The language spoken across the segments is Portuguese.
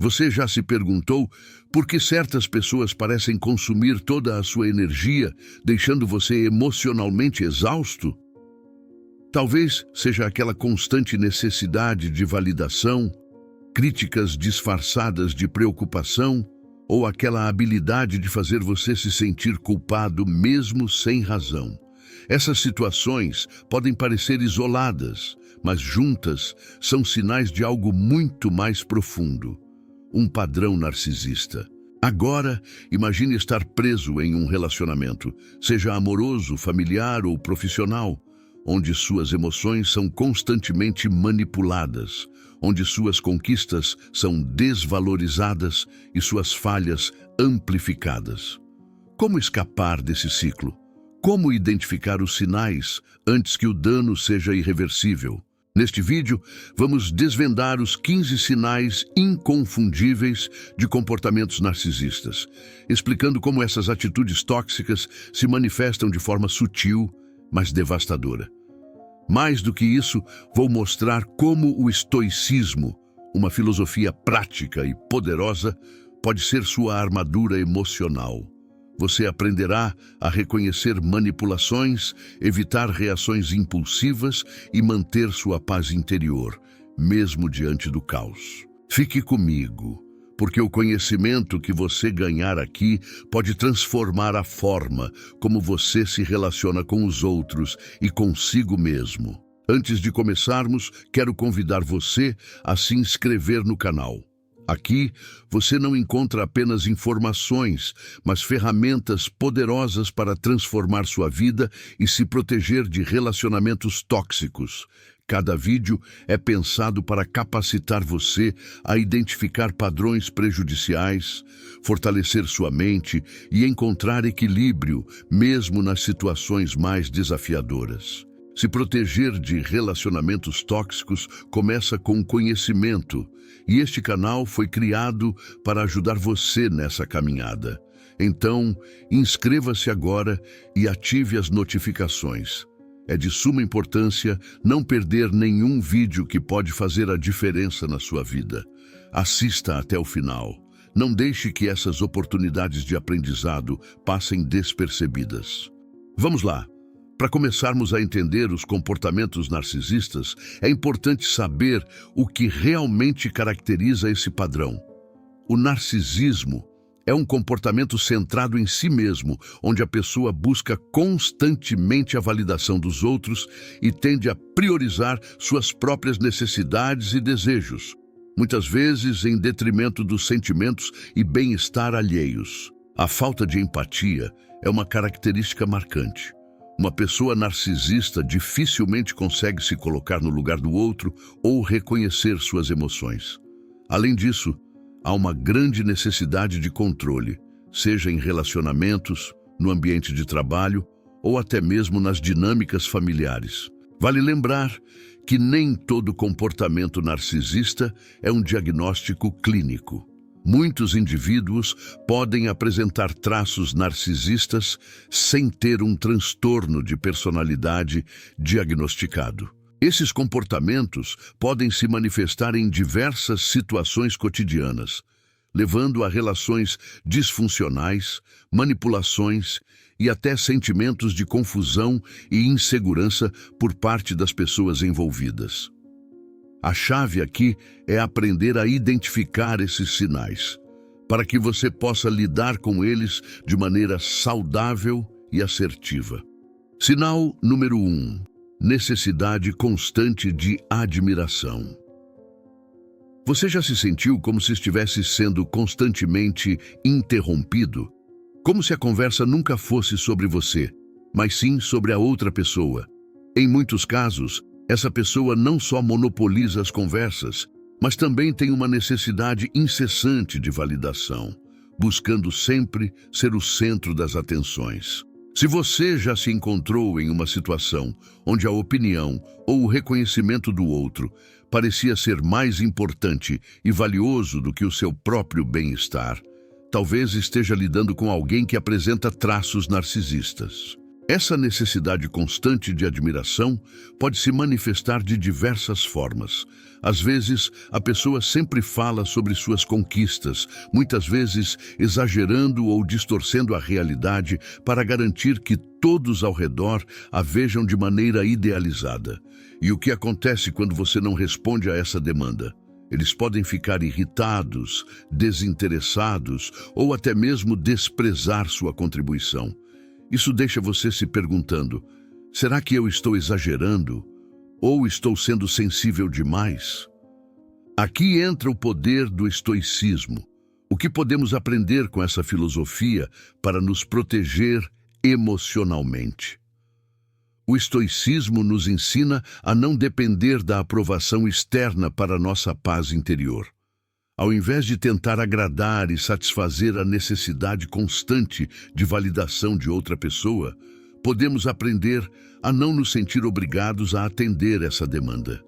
Você já se perguntou por que certas pessoas parecem consumir toda a sua energia, deixando você emocionalmente exausto? Talvez seja aquela constante necessidade de validação, críticas disfarçadas de preocupação, ou aquela habilidade de fazer você se sentir culpado mesmo sem razão. Essas situações podem parecer isoladas, mas juntas são sinais de algo muito mais profundo. Um padrão narcisista. Agora, imagine estar preso em um relacionamento, seja amoroso, familiar ou profissional, onde suas emoções são constantemente manipuladas, onde suas conquistas são desvalorizadas e suas falhas amplificadas. Como escapar desse ciclo? Como identificar os sinais antes que o dano seja irreversível? Neste vídeo, vamos desvendar os 15 sinais inconfundíveis de comportamentos narcisistas, explicando como essas atitudes tóxicas se manifestam de forma sutil, mas devastadora. Mais do que isso, vou mostrar como o estoicismo, uma filosofia prática e poderosa, pode ser sua armadura emocional. Você aprenderá a reconhecer manipulações, evitar reações impulsivas e manter sua paz interior, mesmo diante do caos. Fique comigo, porque o conhecimento que você ganhar aqui pode transformar a forma como você se relaciona com os outros e consigo mesmo. Antes de começarmos, quero convidar você a se inscrever no canal. Aqui, você não encontra apenas informações, mas ferramentas poderosas para transformar sua vida e se proteger de relacionamentos tóxicos. Cada vídeo é pensado para capacitar você a identificar padrões prejudiciais, fortalecer sua mente e encontrar equilíbrio, mesmo nas situações mais desafiadoras. Se proteger de relacionamentos tóxicos começa com conhecimento, e este canal foi criado para ajudar você nessa caminhada. Então, inscreva-se agora e ative as notificações. É de suma importância não perder nenhum vídeo que pode fazer a diferença na sua vida. Assista até o final. Não deixe que essas oportunidades de aprendizado passem despercebidas. Vamos lá. Para começarmos a entender os comportamentos narcisistas, é importante saber o que realmente caracteriza esse padrão. O narcisismo é um comportamento centrado em si mesmo, onde a pessoa busca constantemente a validação dos outros e tende a priorizar suas próprias necessidades e desejos, muitas vezes em detrimento dos sentimentos e bem-estar alheios. A falta de empatia é uma característica marcante. Uma pessoa narcisista dificilmente consegue se colocar no lugar do outro ou reconhecer suas emoções. Além disso, há uma grande necessidade de controle, seja em relacionamentos, no ambiente de trabalho ou até mesmo nas dinâmicas familiares. Vale lembrar que nem todo comportamento narcisista é um diagnóstico clínico. Muitos indivíduos podem apresentar traços narcisistas sem ter um transtorno de personalidade diagnosticado. Esses comportamentos podem se manifestar em diversas situações cotidianas, levando a relações disfuncionais, manipulações e até sentimentos de confusão e insegurança por parte das pessoas envolvidas. A chave aqui é aprender a identificar esses sinais, para que você possa lidar com eles de maneira saudável e assertiva. Sinal número 1. Necessidade constante de admiração. Você já se sentiu como se estivesse sendo constantemente interrompido? Como se a conversa nunca fosse sobre você, mas sim sobre a outra pessoa? Em muitos casos, essa pessoa não só monopoliza as conversas, mas também tem uma necessidade incessante de validação, buscando sempre ser o centro das atenções. Se você já se encontrou em uma situação onde a opinião ou o reconhecimento do outro parecia ser mais importante e valioso do que o seu próprio bem-estar, talvez esteja lidando com alguém que apresenta traços narcisistas. Essa necessidade constante de admiração pode se manifestar de diversas formas. Às vezes, a pessoa sempre fala sobre suas conquistas, muitas vezes exagerando ou distorcendo a realidade para garantir que todos ao redor a vejam de maneira idealizada. E o que acontece quando você não responde a essa demanda? Eles podem ficar irritados, desinteressados ou até mesmo desprezar sua contribuição. Isso deixa você se perguntando: será que eu estou exagerando? Ou estou sendo sensível demais? Aqui entra o poder do estoicismo. O que podemos aprender com essa filosofia para nos proteger emocionalmente? O estoicismo nos ensina a não depender da aprovação externa para nossa paz interior. Ao invés de tentar agradar e satisfazer a necessidade constante de validação de outra pessoa, podemos aprender a não nos sentir obrigados a atender essa demanda.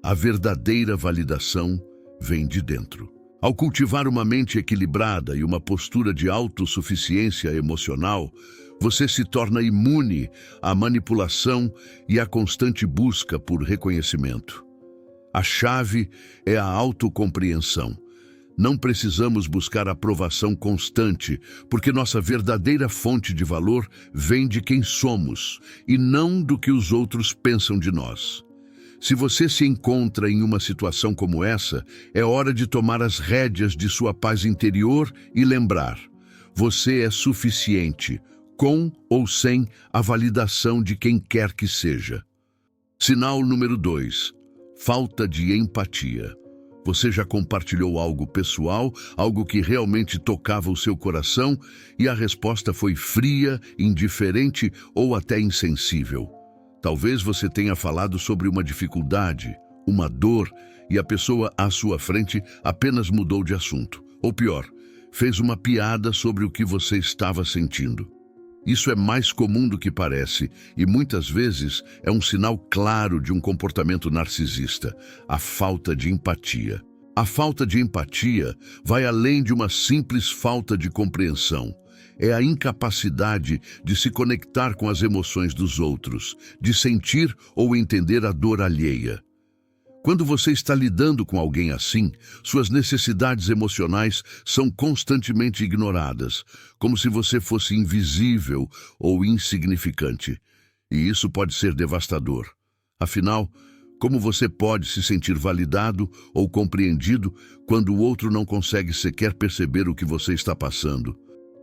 A verdadeira validação vem de dentro. Ao cultivar uma mente equilibrada e uma postura de autossuficiência emocional, você se torna imune à manipulação e à constante busca por reconhecimento. A chave é a autocompreensão. Não precisamos buscar aprovação constante, porque nossa verdadeira fonte de valor vem de quem somos e não do que os outros pensam de nós. Se você se encontra em uma situação como essa, é hora de tomar as rédeas de sua paz interior e lembrar: você é suficiente, com ou sem a validação de quem quer que seja. Sinal número 2. Falta de empatia. Você já compartilhou algo pessoal, algo que realmente tocava o seu coração, e a resposta foi fria, indiferente ou até insensível. Talvez você tenha falado sobre uma dificuldade, uma dor, e a pessoa à sua frente apenas mudou de assunto. Ou pior, fez uma piada sobre o que você estava sentindo. Isso é mais comum do que parece e muitas vezes é um sinal claro de um comportamento narcisista, a falta de empatia. A falta de empatia vai além de uma simples falta de compreensão. É a incapacidade de se conectar com as emoções dos outros, de sentir ou entender a dor alheia. Quando você está lidando com alguém assim, suas necessidades emocionais são constantemente ignoradas, como se você fosse invisível ou insignificante. E isso pode ser devastador. Afinal, como você pode se sentir validado ou compreendido quando o outro não consegue sequer perceber o que você está passando?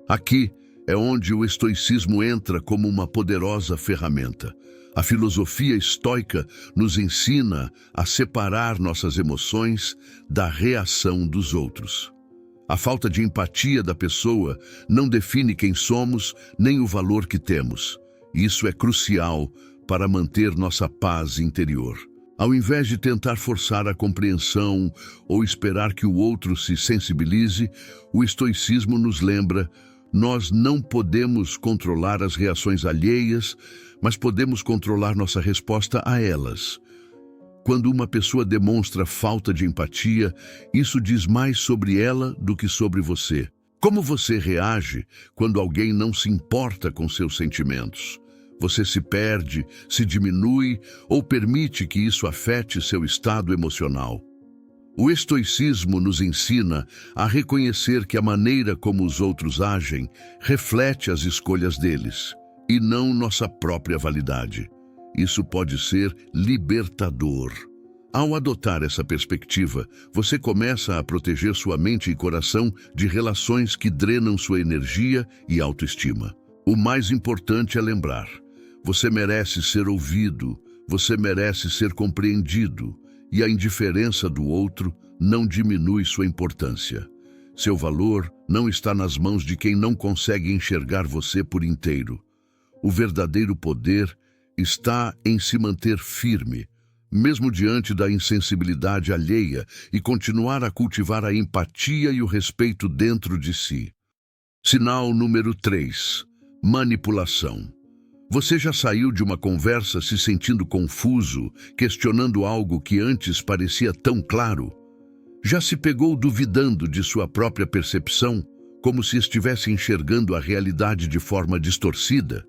Aqui é onde o estoicismo entra como uma poderosa ferramenta. A filosofia estoica nos ensina a separar nossas emoções da reação dos outros. A falta de empatia da pessoa não define quem somos nem o valor que temos. Isso é crucial para manter nossa paz interior. Ao invés de tentar forçar a compreensão ou esperar que o outro se sensibilize, o estoicismo nos lembra: nós não podemos controlar as reações alheias, mas podemos controlar nossa resposta a elas. Quando uma pessoa demonstra falta de empatia, isso diz mais sobre ela do que sobre você. Como você reage quando alguém não se importa com seus sentimentos? Você se perde, se diminui ou permite que isso afete seu estado emocional? O estoicismo nos ensina a reconhecer que a maneira como os outros agem reflete as escolhas deles, e não nossa própria validade. Isso pode ser libertador. Ao adotar essa perspectiva, você começa a proteger sua mente e coração de relações que drenam sua energia e autoestima. O mais importante é lembrar: você merece ser ouvido, você merece ser compreendido, e a indiferença do outro não diminui sua importância. Seu valor não está nas mãos de quem não consegue enxergar você por inteiro. O verdadeiro poder está em se manter firme, mesmo diante da insensibilidade alheia, e continuar a cultivar a empatia e o respeito dentro de si. Sinal número 3. Manipulação. Você já saiu de uma conversa se sentindo confuso, questionando algo que antes parecia tão claro? Já se pegou duvidando de sua própria percepção, como se estivesse enxergando a realidade de forma distorcida?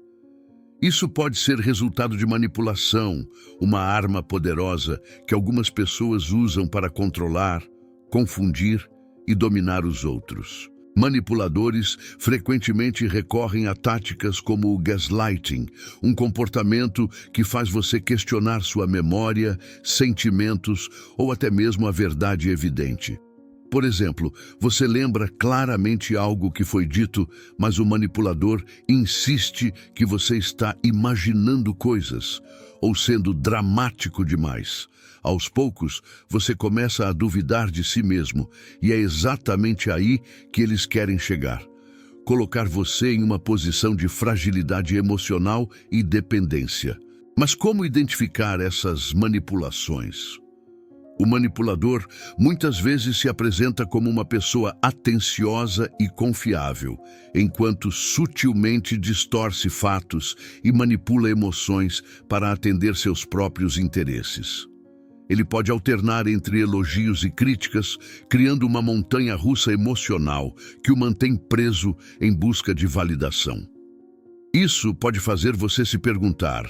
Isso pode ser resultado de manipulação, uma arma poderosa que algumas pessoas usam para controlar, confundir e dominar os outros. Manipuladores frequentemente recorrem a táticas como o gaslighting, um comportamento que faz você questionar sua memória, sentimentos ou até mesmo a verdade evidente. Por exemplo, você lembra claramente algo que foi dito, mas o manipulador insiste que você está imaginando coisas ou sendo dramático demais. Aos poucos, você começa a duvidar de si mesmo, e é exatamente aí que eles querem chegar. Colocar você em uma posição de fragilidade emocional e dependência. Mas como identificar essas manipulações? O manipulador muitas vezes se apresenta como uma pessoa atenciosa e confiável, enquanto sutilmente distorce fatos e manipula emoções para atender seus próprios interesses. Ele pode alternar entre elogios e críticas, criando uma montanha-russa emocional que o mantém preso em busca de validação. Isso pode fazer você se perguntar: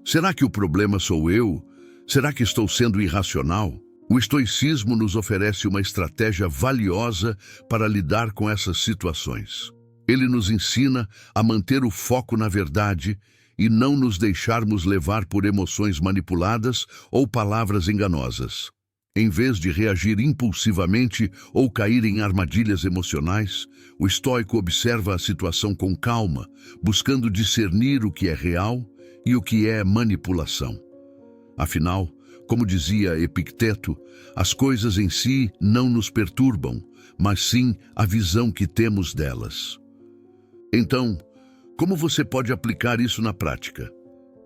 será que o problema sou eu? Será que estou sendo irracional? O estoicismo nos oferece uma estratégia valiosa para lidar com essas situações. Ele nos ensina a manter o foco na verdade e não nos deixarmos levar por emoções manipuladas ou palavras enganosas. Em vez de reagir impulsivamente ou cair em armadilhas emocionais, o estoico observa a situação com calma, buscando discernir o que é real e o que é manipulação. Afinal, como dizia Epicteto, as coisas em si não nos perturbam, mas sim a visão que temos delas. Então, como você pode aplicar isso na prática?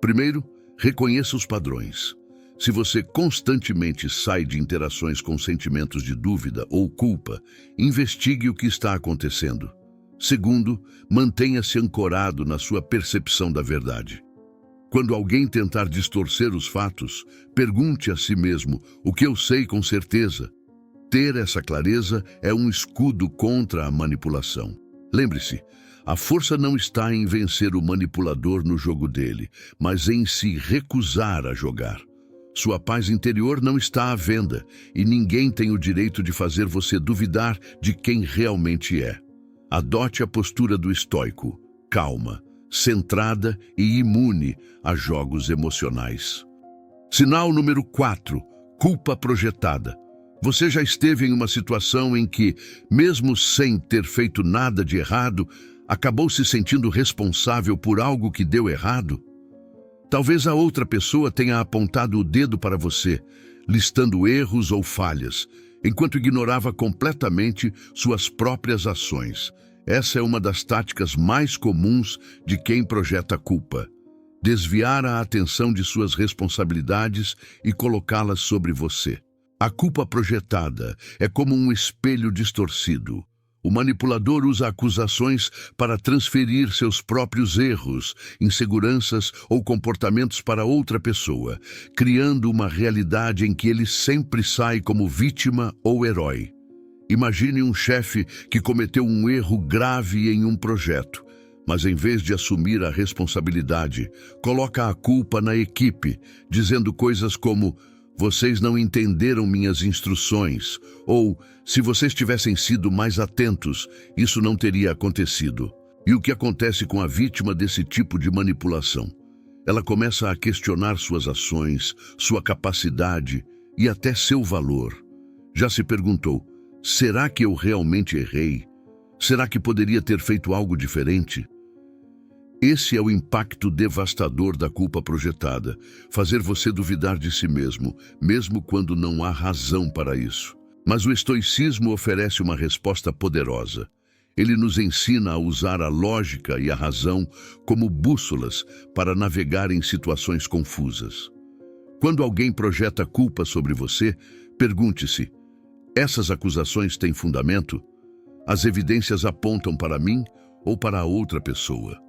Primeiro, reconheça os padrões. Se você constantemente sai de interações com sentimentos de dúvida ou culpa, investigue o que está acontecendo. Segundo, mantenha-se ancorado na sua percepção da verdade. Quando alguém tentar distorcer os fatos, pergunte a si mesmo: o que eu sei com certeza? Ter essa clareza é um escudo contra a manipulação. Lembre-se, a força não está em vencer o manipulador no jogo dele, mas em se recusar a jogar. Sua paz interior não está à venda, e ninguém tem o direito de fazer você duvidar de quem realmente é. Adote a postura do estoico, calma, centrada e imune a jogos emocionais. Sinal número 4, culpa projetada. Você já esteve em uma situação em que, mesmo sem ter feito nada de errado, acabou se sentindo responsável por algo que deu errado? Talvez a outra pessoa tenha apontado o dedo para você, listando erros ou falhas, enquanto ignorava completamente suas próprias ações. Essa é uma das táticas mais comuns de quem projeta culpa: desviar a atenção de suas responsabilidades e colocá-las sobre você. A culpa projetada é como um espelho distorcido. O manipulador usa acusações para transferir seus próprios erros, inseguranças ou comportamentos para outra pessoa, criando uma realidade em que ele sempre sai como vítima ou herói. Imagine um chefe que cometeu um erro grave em um projeto, mas em vez de assumir a responsabilidade, coloca a culpa na equipe, dizendo coisas como: vocês não entenderam minhas instruções, ou se vocês tivessem sido mais atentos, isso não teria acontecido. E o que acontece com a vítima desse tipo de manipulação? Ela começa a questionar suas ações, sua capacidade e até seu valor. Já se perguntou: será que eu realmente errei? Será que poderia ter feito algo diferente? Esse é o impacto devastador da culpa projetada, fazer você duvidar de si mesmo, mesmo quando não há razão para isso. Mas o estoicismo oferece uma resposta poderosa. Ele nos ensina a usar a lógica e a razão como bússolas para navegar em situações confusas. Quando alguém projeta culpa sobre você, pergunte-se: essas acusações têm fundamento? As evidências apontam para mim ou para a outra pessoa?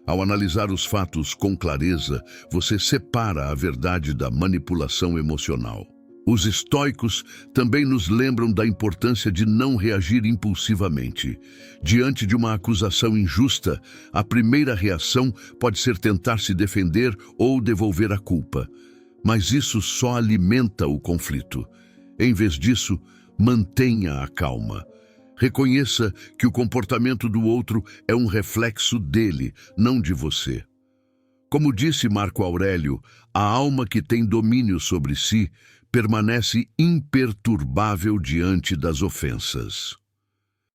Ao analisar os fatos com clareza, você separa a verdade da manipulação emocional. Os estoicos também nos lembram da importância de não reagir impulsivamente. Diante de uma acusação injusta, a primeira reação pode ser tentar se defender ou devolver a culpa. Mas isso só alimenta o conflito. Em vez disso, mantenha a calma. Reconheça que o comportamento do outro é um reflexo dele, não de você. Como disse Marco Aurélio, a alma que tem domínio sobre si permanece imperturbável diante das ofensas.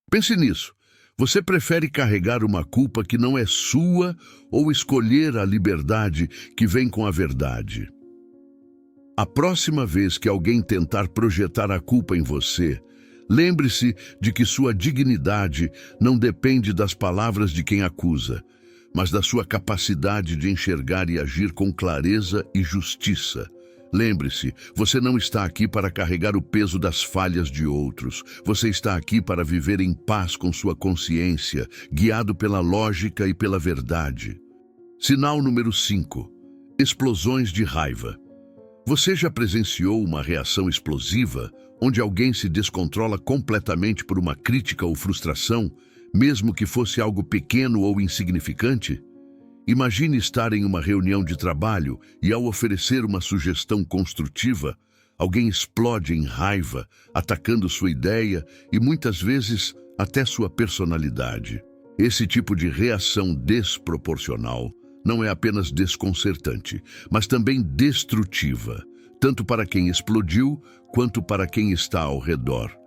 Pense nisso. Você prefere carregar uma culpa que não é sua ou escolher a liberdade que vem com a verdade? A próxima vez que alguém tentar projetar a culpa em você, lembre-se de que sua dignidade não depende das palavras de quem acusa, mas da sua capacidade de enxergar e agir com clareza e justiça. Lembre-se, você não está aqui para carregar o peso das falhas de outros. Você está aqui para viver em paz com sua consciência, guiado pela lógica e pela verdade. Sinal número 5. Explosões de raiva. Você já presenciou uma reação explosiva, onde alguém se descontrola completamente por uma crítica ou frustração, mesmo que fosse algo pequeno ou insignificante? Imagine estar em uma reunião de trabalho e, ao oferecer uma sugestão construtiva, alguém explode em raiva, atacando sua ideia e, muitas vezes, até sua personalidade. Esse tipo de reação desproporcional não é apenas desconcertante, mas também destrutiva, tanto para quem explodiu quanto para quem está ao redor.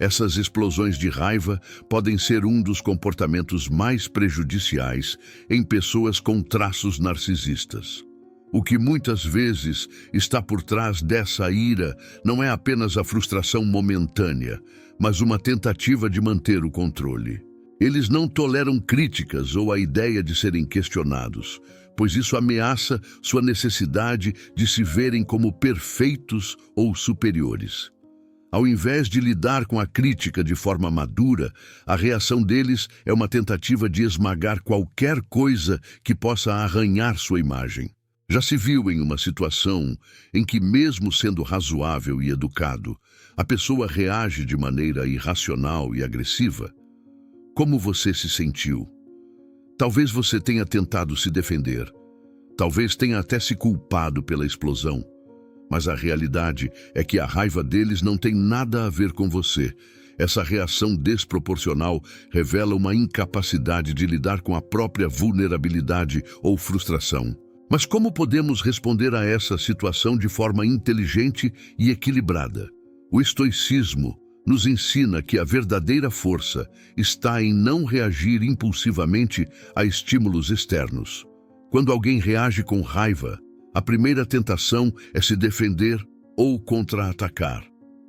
Essas explosões de raiva podem ser um dos comportamentos mais prejudiciais em pessoas com traços narcisistas. O que muitas vezes está por trás dessa ira não é apenas a frustração momentânea, mas uma tentativa de manter o controle. Eles não toleram críticas ou a ideia de serem questionados, pois isso ameaça sua necessidade de se verem como perfeitos ou superiores. Ao invés de lidar com a crítica de forma madura, a reação deles é uma tentativa de esmagar qualquer coisa que possa arranhar sua imagem. Já se viu em uma situação em que, mesmo sendo razoável e educado, a pessoa reage de maneira irracional e agressiva? Como você se sentiu? Talvez você tenha tentado se defender. Talvez tenha até se culpado pela explosão. Mas a realidade é que a raiva deles não tem nada a ver com você. Essa reação desproporcional revela uma incapacidade de lidar com a própria vulnerabilidade ou frustração. Mas como podemos responder a essa situação de forma inteligente e equilibrada? O estoicismo nos ensina que a verdadeira força está em não reagir impulsivamente a estímulos externos. Quando alguém reage com raiva, a primeira tentação é se defender ou contra-atacar.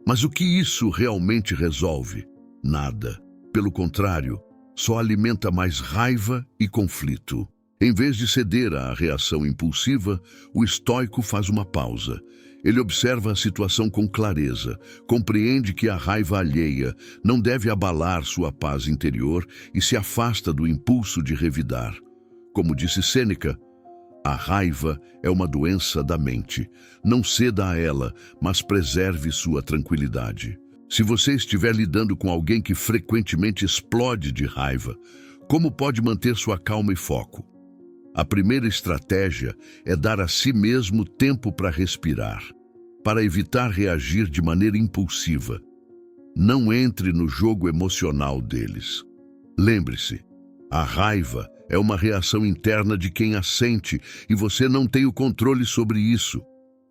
Mas o que isso realmente resolve? Nada. Pelo contrário, só alimenta mais raiva e conflito. Em vez de ceder à reação impulsiva, o estoico faz uma pausa. Ele observa a situação com clareza, compreende que a raiva alheia não deve abalar sua paz interior e se afasta do impulso de revidar. Como disse Sêneca, a raiva é uma doença da mente. Não ceda a ela, mas preserve sua tranquilidade. Se você estiver lidando com alguém que frequentemente explode de raiva, como pode manter sua calma e foco? A primeira estratégia é dar a si mesmo tempo para respirar, para evitar reagir de maneira impulsiva. Não entre no jogo emocional deles. Lembre-se, a raiva é uma reação interna de quem a sente e você não tem o controle sobre isso.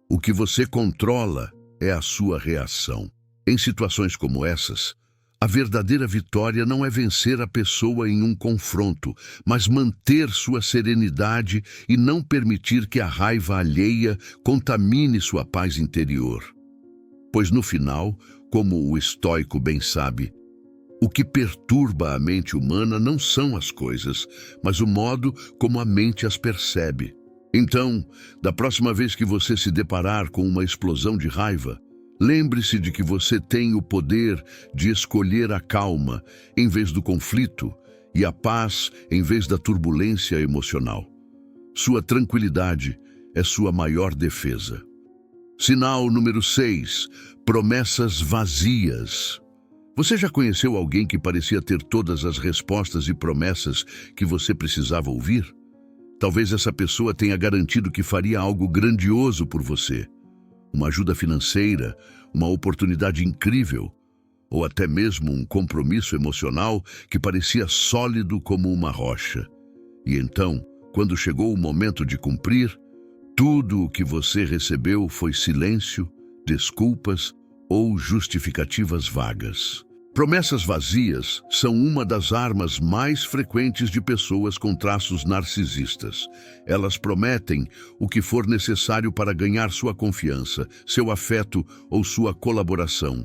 O que você controla é a sua reação. Em situações como essas, a verdadeira vitória não é vencer a pessoa em um confronto, mas manter sua serenidade e não permitir que a raiva alheia contamine sua paz interior. Pois no final, como o estoico bem sabe, o que perturba a mente humana não são as coisas, mas o modo como a mente as percebe. Então, da próxima vez que você se deparar com uma explosão de raiva, lembre-se de que você tem o poder de escolher a calma em vez do conflito e a paz em vez da turbulência emocional. Sua tranquilidade é sua maior defesa. Sinal número 6. Promessas vazias. Você já conheceu alguém que parecia ter todas as respostas e promessas que você precisava ouvir? Talvez essa pessoa tenha garantido que faria algo grandioso por você. Uma ajuda financeira, uma oportunidade incrível, ou até mesmo um compromisso emocional que parecia sólido como uma rocha. E então, quando chegou o momento de cumprir, tudo o que você recebeu foi silêncio, desculpas ou justificativas vagas. Promessas vazias são uma das armas mais frequentes de pessoas com traços narcisistas. Elas prometem o que for necessário para ganhar sua confiança, seu afeto ou sua colaboração.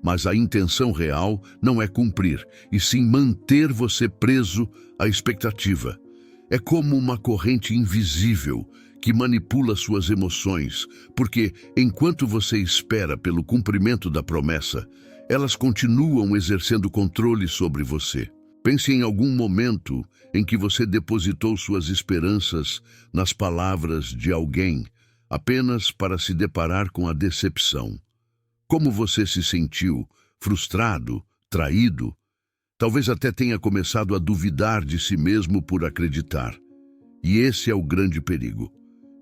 Mas a intenção real não é cumprir, e sim manter você preso à expectativa. É como uma corrente invisível que manipula suas emoções, porque enquanto você espera pelo cumprimento da promessa, elas continuam exercendo controle sobre você. Pense em algum momento em que você depositou suas esperanças nas palavras de alguém, apenas para se deparar com a decepção. Como você se sentiu? Frustrado? Traído? Talvez até tenha começado a duvidar de si mesmo por acreditar. E esse é o grande perigo.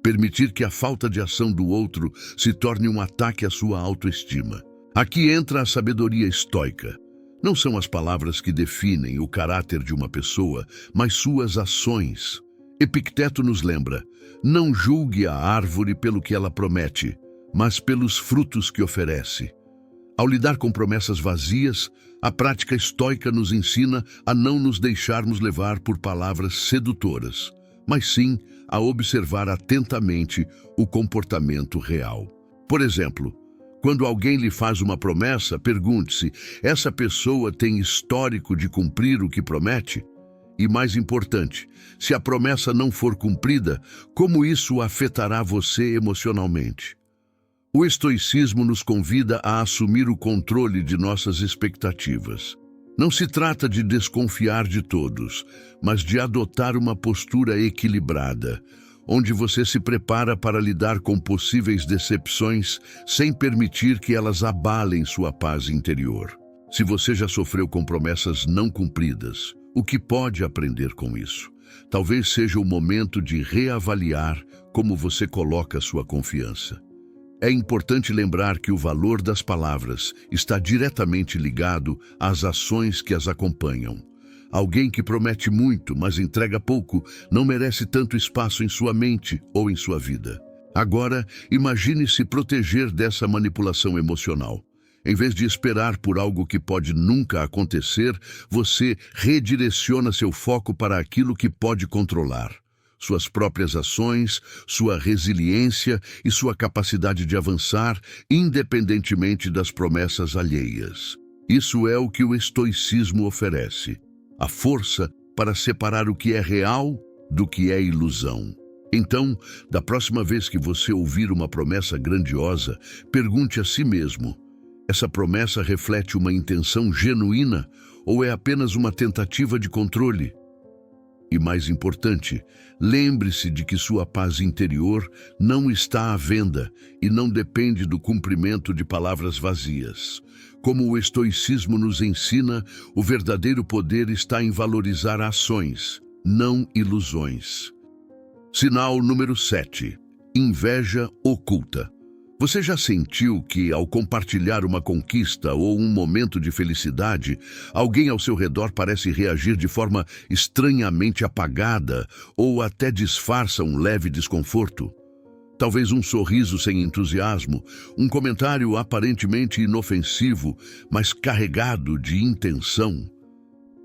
Permitir que a falta de ação do outro se torne um ataque à sua autoestima. Aqui entra a sabedoria estoica. Não são as palavras que definem o caráter de uma pessoa, mas suas ações. Epicteto nos lembra: não julgue a árvore pelo que ela promete, mas pelos frutos que oferece. Ao lidar com promessas vazias, a prática estoica nos ensina a não nos deixarmos levar por palavras sedutoras, mas sim a observar atentamente o comportamento real. Por exemplo, quando alguém lhe faz uma promessa, pergunte-se: essa pessoa tem histórico de cumprir o que promete? E mais importante, se a promessa não for cumprida, como isso afetará você emocionalmente? O estoicismo nos convida a assumir o controle de nossas expectativas. Não se trata de desconfiar de todos, mas de adotar uma postura equilibrada, onde você se prepara para lidar com possíveis decepções sem permitir que elas abalem sua paz interior. Se você já sofreu com promessas não cumpridas, o que pode aprender com isso? Talvez seja o momento de reavaliar como você coloca sua confiança. É importante lembrar que o valor das palavras está diretamente ligado às ações que as acompanham. Alguém que promete muito, mas entrega pouco, não merece tanto espaço em sua mente ou em sua vida. Agora, imagine se proteger dessa manipulação emocional. Em vez de esperar por algo que pode nunca acontecer, você redireciona seu foco para aquilo que pode controlar. Suas próprias ações, sua resiliência e sua capacidade de avançar, independentemente das promessas alheias. Isso é o que o estoicismo oferece. A força para separar o que é real do que é ilusão. Então, da próxima vez que você ouvir uma promessa grandiosa, pergunte a si mesmo: essa promessa reflete uma intenção genuína ou é apenas uma tentativa de controle? E mais importante, lembre-se de que sua paz interior não está à venda e não depende do cumprimento de palavras vazias. Como o estoicismo nos ensina, o verdadeiro poder está em valorizar ações, não ilusões. Sinal número 7. Inveja oculta. Você já sentiu que, ao compartilhar uma conquista ou um momento de felicidade, alguém ao seu redor parece reagir de forma estranhamente apagada ou até disfarça um leve desconforto? Talvez um sorriso sem entusiasmo, um comentário aparentemente inofensivo, mas carregado de intenção.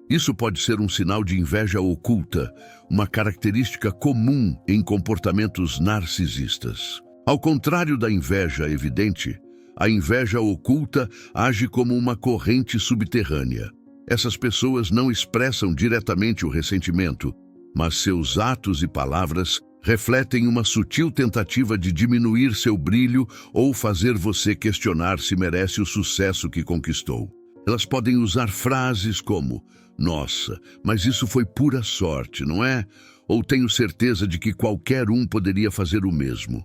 Isso pode ser um sinal de inveja oculta, uma característica comum em comportamentos narcisistas. Ao contrário da inveja evidente, a inveja oculta age como uma corrente subterrânea. Essas pessoas não expressam diretamente o ressentimento, mas seus atos e palavras refletem uma sutil tentativa de diminuir seu brilho ou fazer você questionar se merece o sucesso que conquistou. Elas podem usar frases como: nossa, mas isso foi pura sorte, não é? Ou tenho certeza de que qualquer um poderia fazer o mesmo.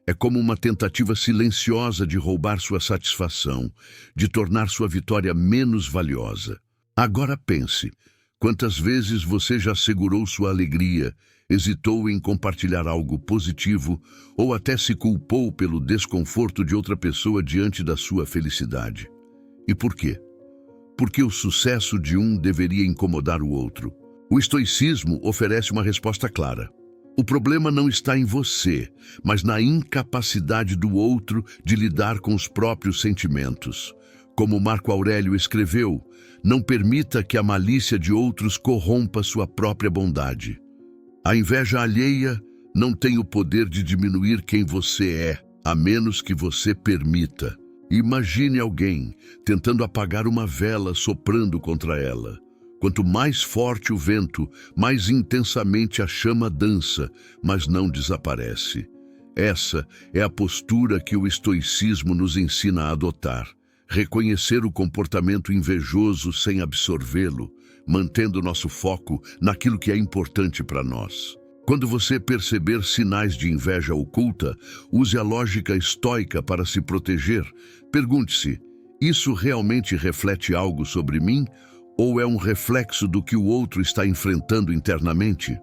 É É como uma tentativa silenciosa de roubar sua satisfação, de tornar sua vitória menos valiosa. Agora pense, quantas vezes você já segurou sua alegria, hesitou em compartilhar algo positivo ou até se culpou pelo desconforto de outra pessoa diante da sua felicidade? E por quê? Porque o sucesso de um deveria incomodar o outro. O estoicismo oferece uma resposta clara. O problema não está em você, mas na incapacidade do outro de lidar com os próprios sentimentos. Como Marco Aurélio escreveu, não permita que a malícia de outros corrompa sua própria bondade. A inveja alheia não tem o poder de diminuir quem você é, a menos que você permita. Imagine alguém tentando apagar uma vela soprando contra ela. Quanto mais forte o vento, mais intensamente a chama dança, mas não desaparece. Essa é a postura que o estoicismo nos ensina a adotar. Reconhecer o comportamento invejoso sem absorvê-lo, mantendo nosso foco naquilo que é importante para nós. Quando você perceber sinais de inveja oculta, use a lógica estoica para se proteger. Pergunte-se, isso realmente reflete algo sobre mim ou é um reflexo do que o outro está enfrentando internamente?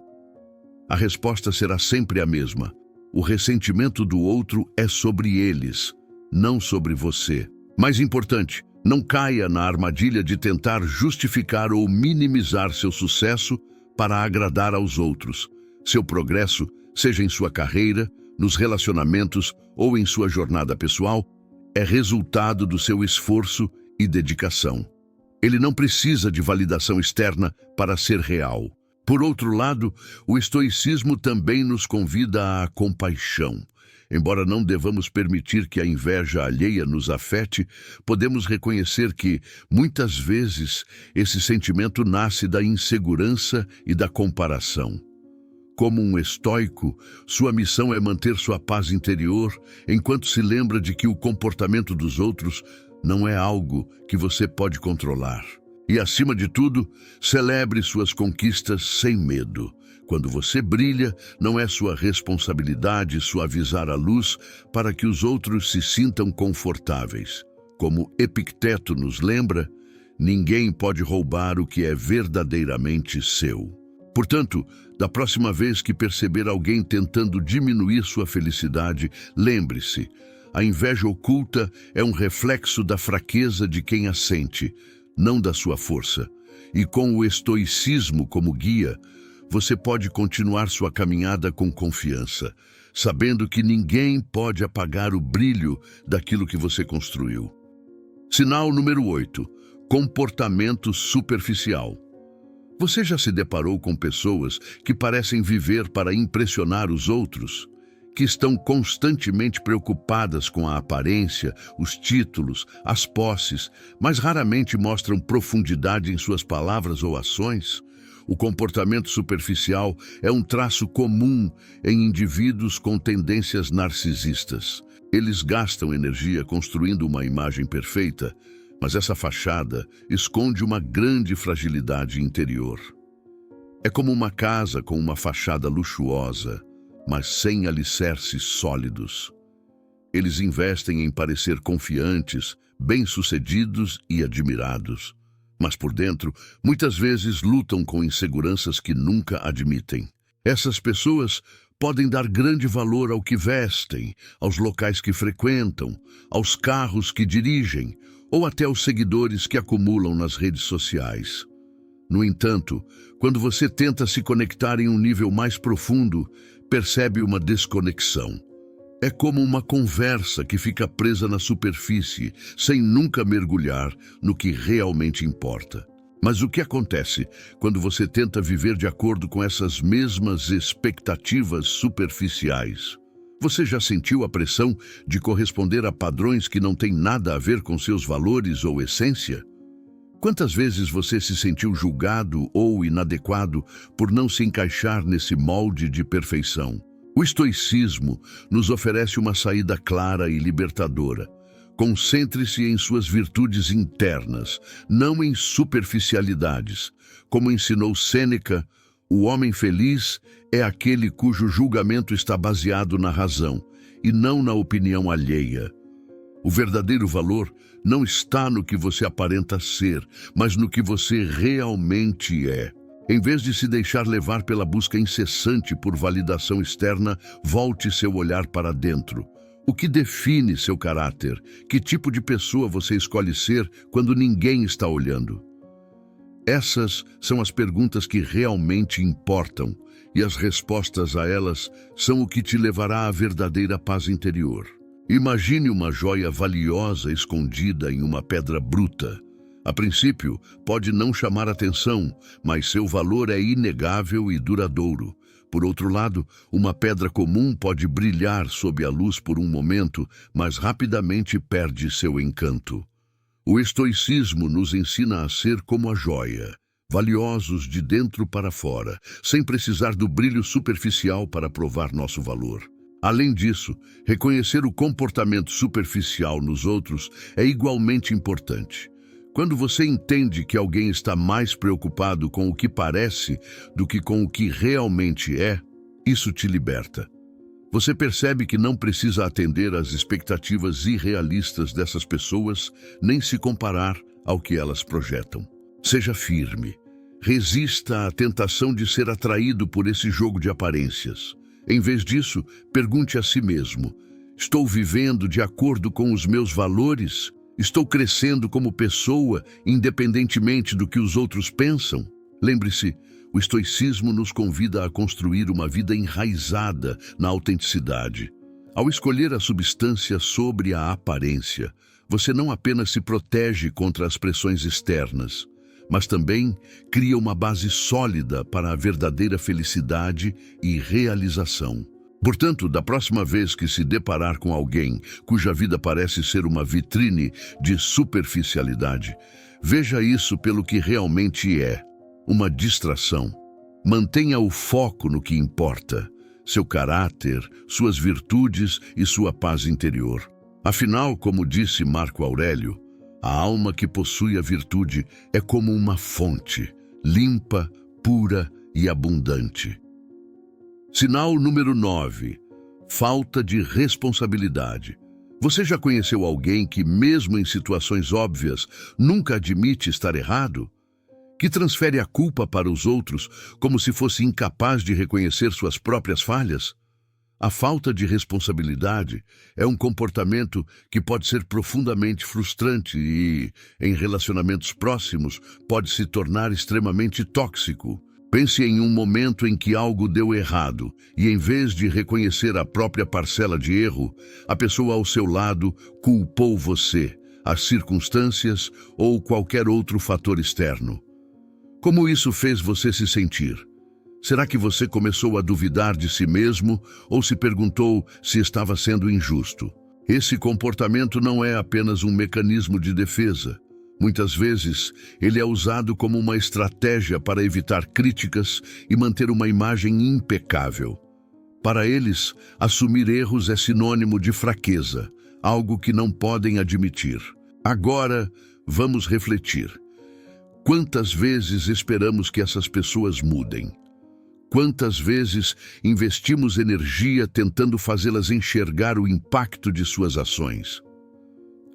A resposta será sempre a mesma. O ressentimento do outro é sobre eles, não sobre você. Mais importante, não caia na armadilha de tentar justificar ou minimizar seu sucesso para agradar aos outros. Seu progresso, seja em sua carreira, nos relacionamentos ou em sua jornada pessoal, é resultado do seu esforço e dedicação. Ele não precisa de validação externa para ser real. Por outro lado, o estoicismo também nos convida à compaixão. Embora não devamos permitir que a inveja alheia nos afete, podemos reconhecer que, muitas vezes, esse sentimento nasce da insegurança e da comparação. Como um estoico, sua missão é manter sua paz interior, enquanto se lembra de que o comportamento dos outros não é algo que você pode controlar. E, acima de tudo, celebre suas conquistas sem medo. Quando você brilha, não é sua responsabilidade suavizar a luz para que os outros se sintam confortáveis. Como Epicteto nos lembra, ninguém pode roubar o que é verdadeiramente seu. Portanto, da próxima vez que perceber alguém tentando diminuir sua felicidade, lembre-se, a inveja oculta é um reflexo da fraqueza de quem a sente, não da sua força. E com o estoicismo como guia, você pode continuar sua caminhada com confiança, sabendo que ninguém pode apagar o brilho daquilo que você construiu. Sinal número 8. Comportamento superficial. Você já se deparou com pessoas que parecem viver para impressionar os outros? Que estão constantemente preocupadas com a aparência, os títulos, as posses, mas raramente mostram profundidade em suas palavras ou ações? O comportamento superficial é um traço comum em indivíduos com tendências narcisistas. Eles gastam energia construindo uma imagem perfeita, mas essa fachada esconde uma grande fragilidade interior. É como uma casa com uma fachada luxuosa, mas sem alicerces sólidos. Eles investem em parecer confiantes, bem-sucedidos e admirados, mas por dentro, muitas vezes lutam com inseguranças que nunca admitem. Essas pessoas podem dar grande valor ao que vestem, aos locais que frequentam, aos carros que dirigem, ou até aos seguidores que acumulam nas redes sociais. No entanto, quando você tenta se conectar em um nível mais profundo, percebe uma desconexão. É como uma conversa que fica presa na superfície, sem nunca mergulhar no que realmente importa. Mas o que acontece quando você tenta viver de acordo com essas mesmas expectativas superficiais? Você já sentiu a pressão de corresponder a padrões que não têm nada a ver com seus valores ou essência? Quantas vezes você se sentiu julgado ou inadequado por não se encaixar nesse molde de perfeição? O estoicismo nos oferece uma saída clara e libertadora. Concentre-se em suas virtudes internas, não em superficialidades. Como ensinou Sêneca, o homem feliz é aquele cujo julgamento está baseado na razão, e não na opinião alheia. O verdadeiro valor não está no que você aparenta ser, mas no que você realmente é. Em vez de se deixar levar pela busca incessante por validação externa, volte seu olhar para dentro. O que define seu caráter? Que tipo de pessoa você escolhe ser quando ninguém está olhando? Essas são as perguntas que realmente importam, e as respostas a elas são o que te levará à verdadeira paz interior. Imagine uma joia valiosa escondida em uma pedra bruta. A princípio, pode não chamar atenção, mas seu valor é inegável e duradouro. Por outro lado, uma pedra comum pode brilhar sob a luz por um momento, mas rapidamente perde seu encanto. O estoicismo nos ensina a ser como a joia, valiosos de dentro para fora, sem precisar do brilho superficial para provar nosso valor. Além disso, reconhecer o comportamento superficial nos outros é igualmente importante. Quando você entende que alguém está mais preocupado com o que parece do que com o que realmente é, isso te liberta. Você percebe que não precisa atender às expectativas irrealistas dessas pessoas, nem se comparar ao que elas projetam. Seja firme. Resista à tentação de ser atraído por esse jogo de aparências. Em vez disso, pergunte a si mesmo: estou vivendo de acordo com os meus valores? Estou crescendo como pessoa, independentemente do que os outros pensam? Lembre-se, o estoicismo nos convida a construir uma vida enraizada na autenticidade. Ao escolher a substância sobre a aparência, você não apenas se protege contra as pressões externas, mas também cria uma base sólida para a verdadeira felicidade e realização. Portanto, da próxima vez que se deparar com alguém cuja vida parece ser uma vitrine de superficialidade, veja isso pelo que realmente é, uma distração. Mantenha o foco no que importa, seu caráter, suas virtudes e sua paz interior. Afinal, como disse Marco Aurélio, a alma que possui a virtude é como uma fonte, limpa, pura e abundante. Sinal número 9. Falta de responsabilidade. Você já conheceu alguém que, mesmo em situações óbvias, nunca admite estar errado? Que transfere a culpa para os outros como se fosse incapaz de reconhecer suas próprias falhas? A falta de responsabilidade é um comportamento que pode ser profundamente frustrante e, em relacionamentos próximos, pode se tornar extremamente tóxico. Pense em um momento em que algo deu errado e, em vez de reconhecer a própria parcela de erro, a pessoa ao seu lado culpou você, as circunstâncias ou qualquer outro fator externo. Como isso fez você se sentir? Será que você começou a duvidar de si mesmo ou se perguntou se estava sendo injusto? Esse comportamento não é apenas um mecanismo de defesa. Muitas vezes, ele é usado como uma estratégia para evitar críticas e manter uma imagem impecável. Para eles, assumir erros é sinônimo de fraqueza, algo que não podem admitir. Agora, vamos refletir. Quantas vezes esperamos que essas pessoas mudem? Quantas vezes investimos energia tentando fazê-las enxergar o impacto de suas ações?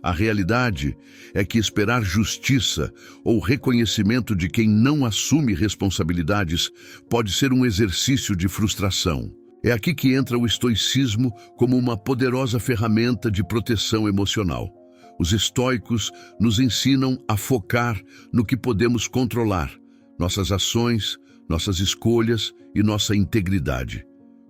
A realidade é que esperar justiça ou reconhecimento de quem não assume responsabilidades pode ser um exercício de frustração. É aqui que entra o estoicismo como uma poderosa ferramenta de proteção emocional. Os estoicos nos ensinam a focar no que podemos controlar, nossas ações, nossas escolhas e nossa integridade.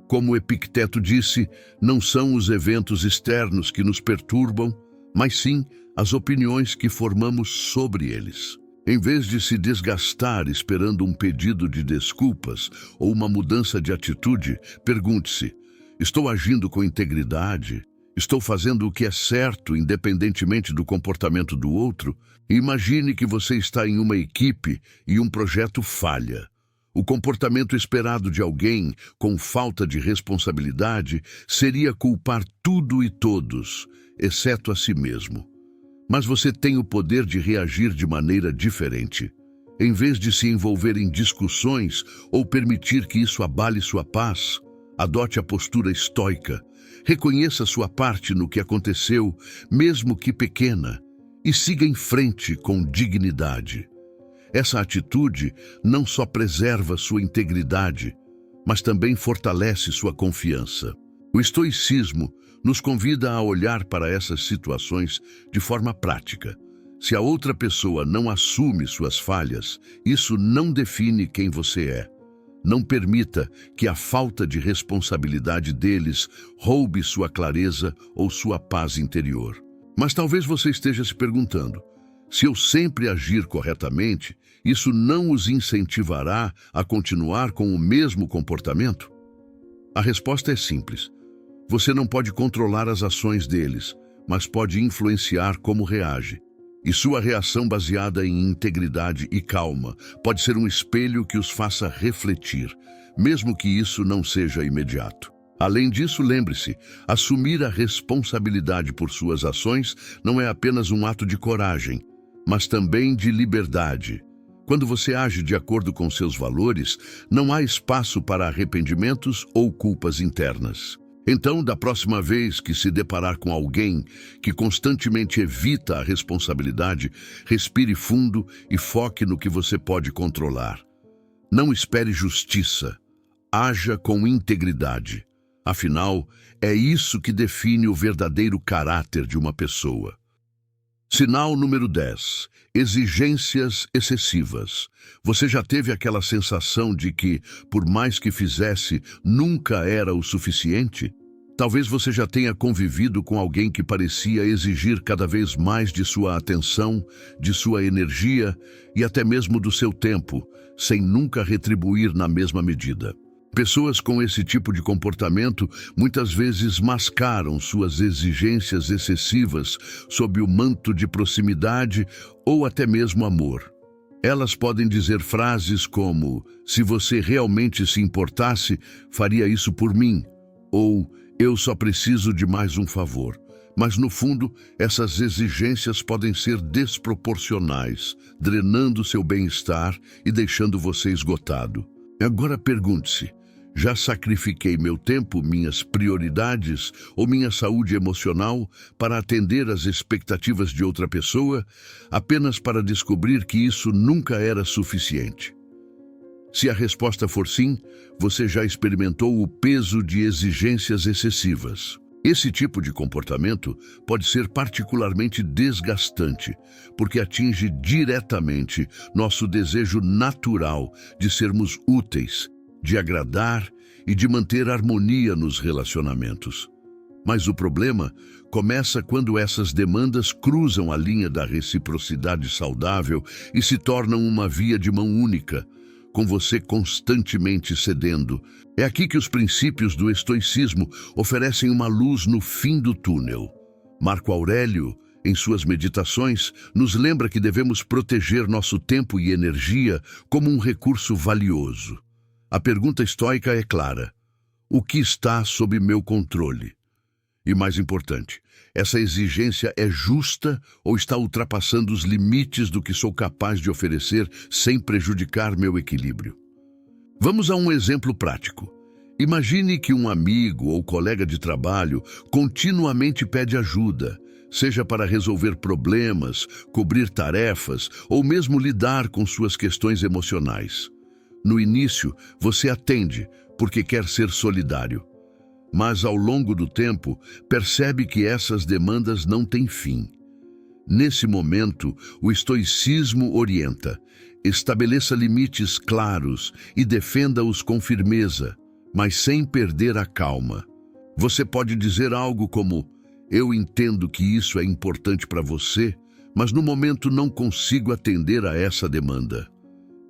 Como Epicteto disse, não são os eventos externos que nos perturbam, mas sim as opiniões que formamos sobre eles. Em vez de se desgastar esperando um pedido de desculpas ou uma mudança de atitude, pergunte-se: estou agindo com integridade? Estou fazendo o que é certo, independentemente do comportamento do outro? Imagine que você está em uma equipe e um projeto falha. O comportamento esperado de alguém com falta de responsabilidade seria culpar tudo e todos, exceto a si mesmo. Mas você tem o poder de reagir de maneira diferente. Em vez de se envolver em discussões ou permitir que isso abale sua paz, Adote a postura estoica. Reconheça sua parte no que aconteceu, mesmo que pequena, e siga em frente com dignidade. Essa atitude não só preserva sua integridade, mas também fortalece sua confiança. O estoicismo nos convida a olhar para essas situações de forma prática. Se a outra pessoa não assume suas falhas, isso não define quem você é. Não permita que a falta de responsabilidade deles roube sua clareza ou sua paz interior. Mas talvez você esteja se perguntando: se eu sempre agir corretamente, isso não os incentivará a continuar com o mesmo comportamento? A resposta é simples. Você não pode controlar as ações deles, mas pode influenciar como reage. E sua reação baseada em integridade e calma pode ser um espelho que os faça refletir, mesmo que isso não seja imediato. Além disso, lembre-se, assumir a responsabilidade por suas ações não é apenas um ato de coragem, mas também de liberdade. Quando você age de acordo com seus valores, não há espaço para arrependimentos ou culpas internas. Então, da próxima vez que se deparar com alguém que constantemente evita a responsabilidade, respire fundo e foque no que você pode controlar. Não espere justiça. Haja com integridade. Afinal, é isso que define o verdadeiro caráter de uma pessoa. Sinal número 10. Exigências excessivas. Você já teve aquela sensação de que, por mais que fizesse, nunca era o suficiente? Talvez você já tenha convivido com alguém que parecia exigir cada vez mais de sua atenção, de sua energia e até mesmo do seu tempo, sem nunca retribuir na mesma medida. Pessoas com esse tipo de comportamento muitas vezes mascaram suas exigências excessivas sob o manto de proximidade ou até mesmo amor. Elas podem dizer frases como: "Se você realmente se importasse, faria isso por mim", ou "Eu só preciso de mais um favor". Mas, no fundo, essas exigências podem ser desproporcionais, drenando seu bem-estar e deixando você esgotado. Agora pergunte-se: já sacrifiquei meu tempo, minhas prioridades ou minha saúde emocional para atender às expectativas de outra pessoa, apenas para descobrir que isso nunca era suficiente? Se a resposta for sim, você já experimentou o peso de exigências excessivas. Esse tipo de comportamento pode ser particularmente desgastante, porque atinge diretamente nosso desejo natural de sermos úteis, de agradar e de manter harmonia nos relacionamentos. Mas o problema começa quando essas demandas cruzam a linha da reciprocidade saudável e se tornam uma via de mão única, com você constantemente cedendo. É aqui que os princípios do estoicismo oferecem uma luz no fim do túnel. Marco Aurélio, em suas meditações, nos lembra que devemos proteger nosso tempo e energia como um recurso valioso. A pergunta estoica é clara: o que está sob meu controle? E mais importante, essa exigência é justa ou está ultrapassando os limites do que sou capaz de oferecer sem prejudicar meu equilíbrio? Vamos a um exemplo prático. Imagine que um amigo ou colega de trabalho continuamente pede ajuda, seja para resolver problemas, cobrir tarefas ou mesmo lidar com suas questões emocionais. No início, você atende porque quer ser solidário. Mas ao longo do tempo, percebe que essas demandas não têm fim. Nesse momento, o estoicismo orienta: estabeleça limites claros e defenda-os com firmeza, mas sem perder a calma. Você pode dizer algo como: "Eu entendo que isso é importante para você, mas no momento não consigo atender a essa demanda."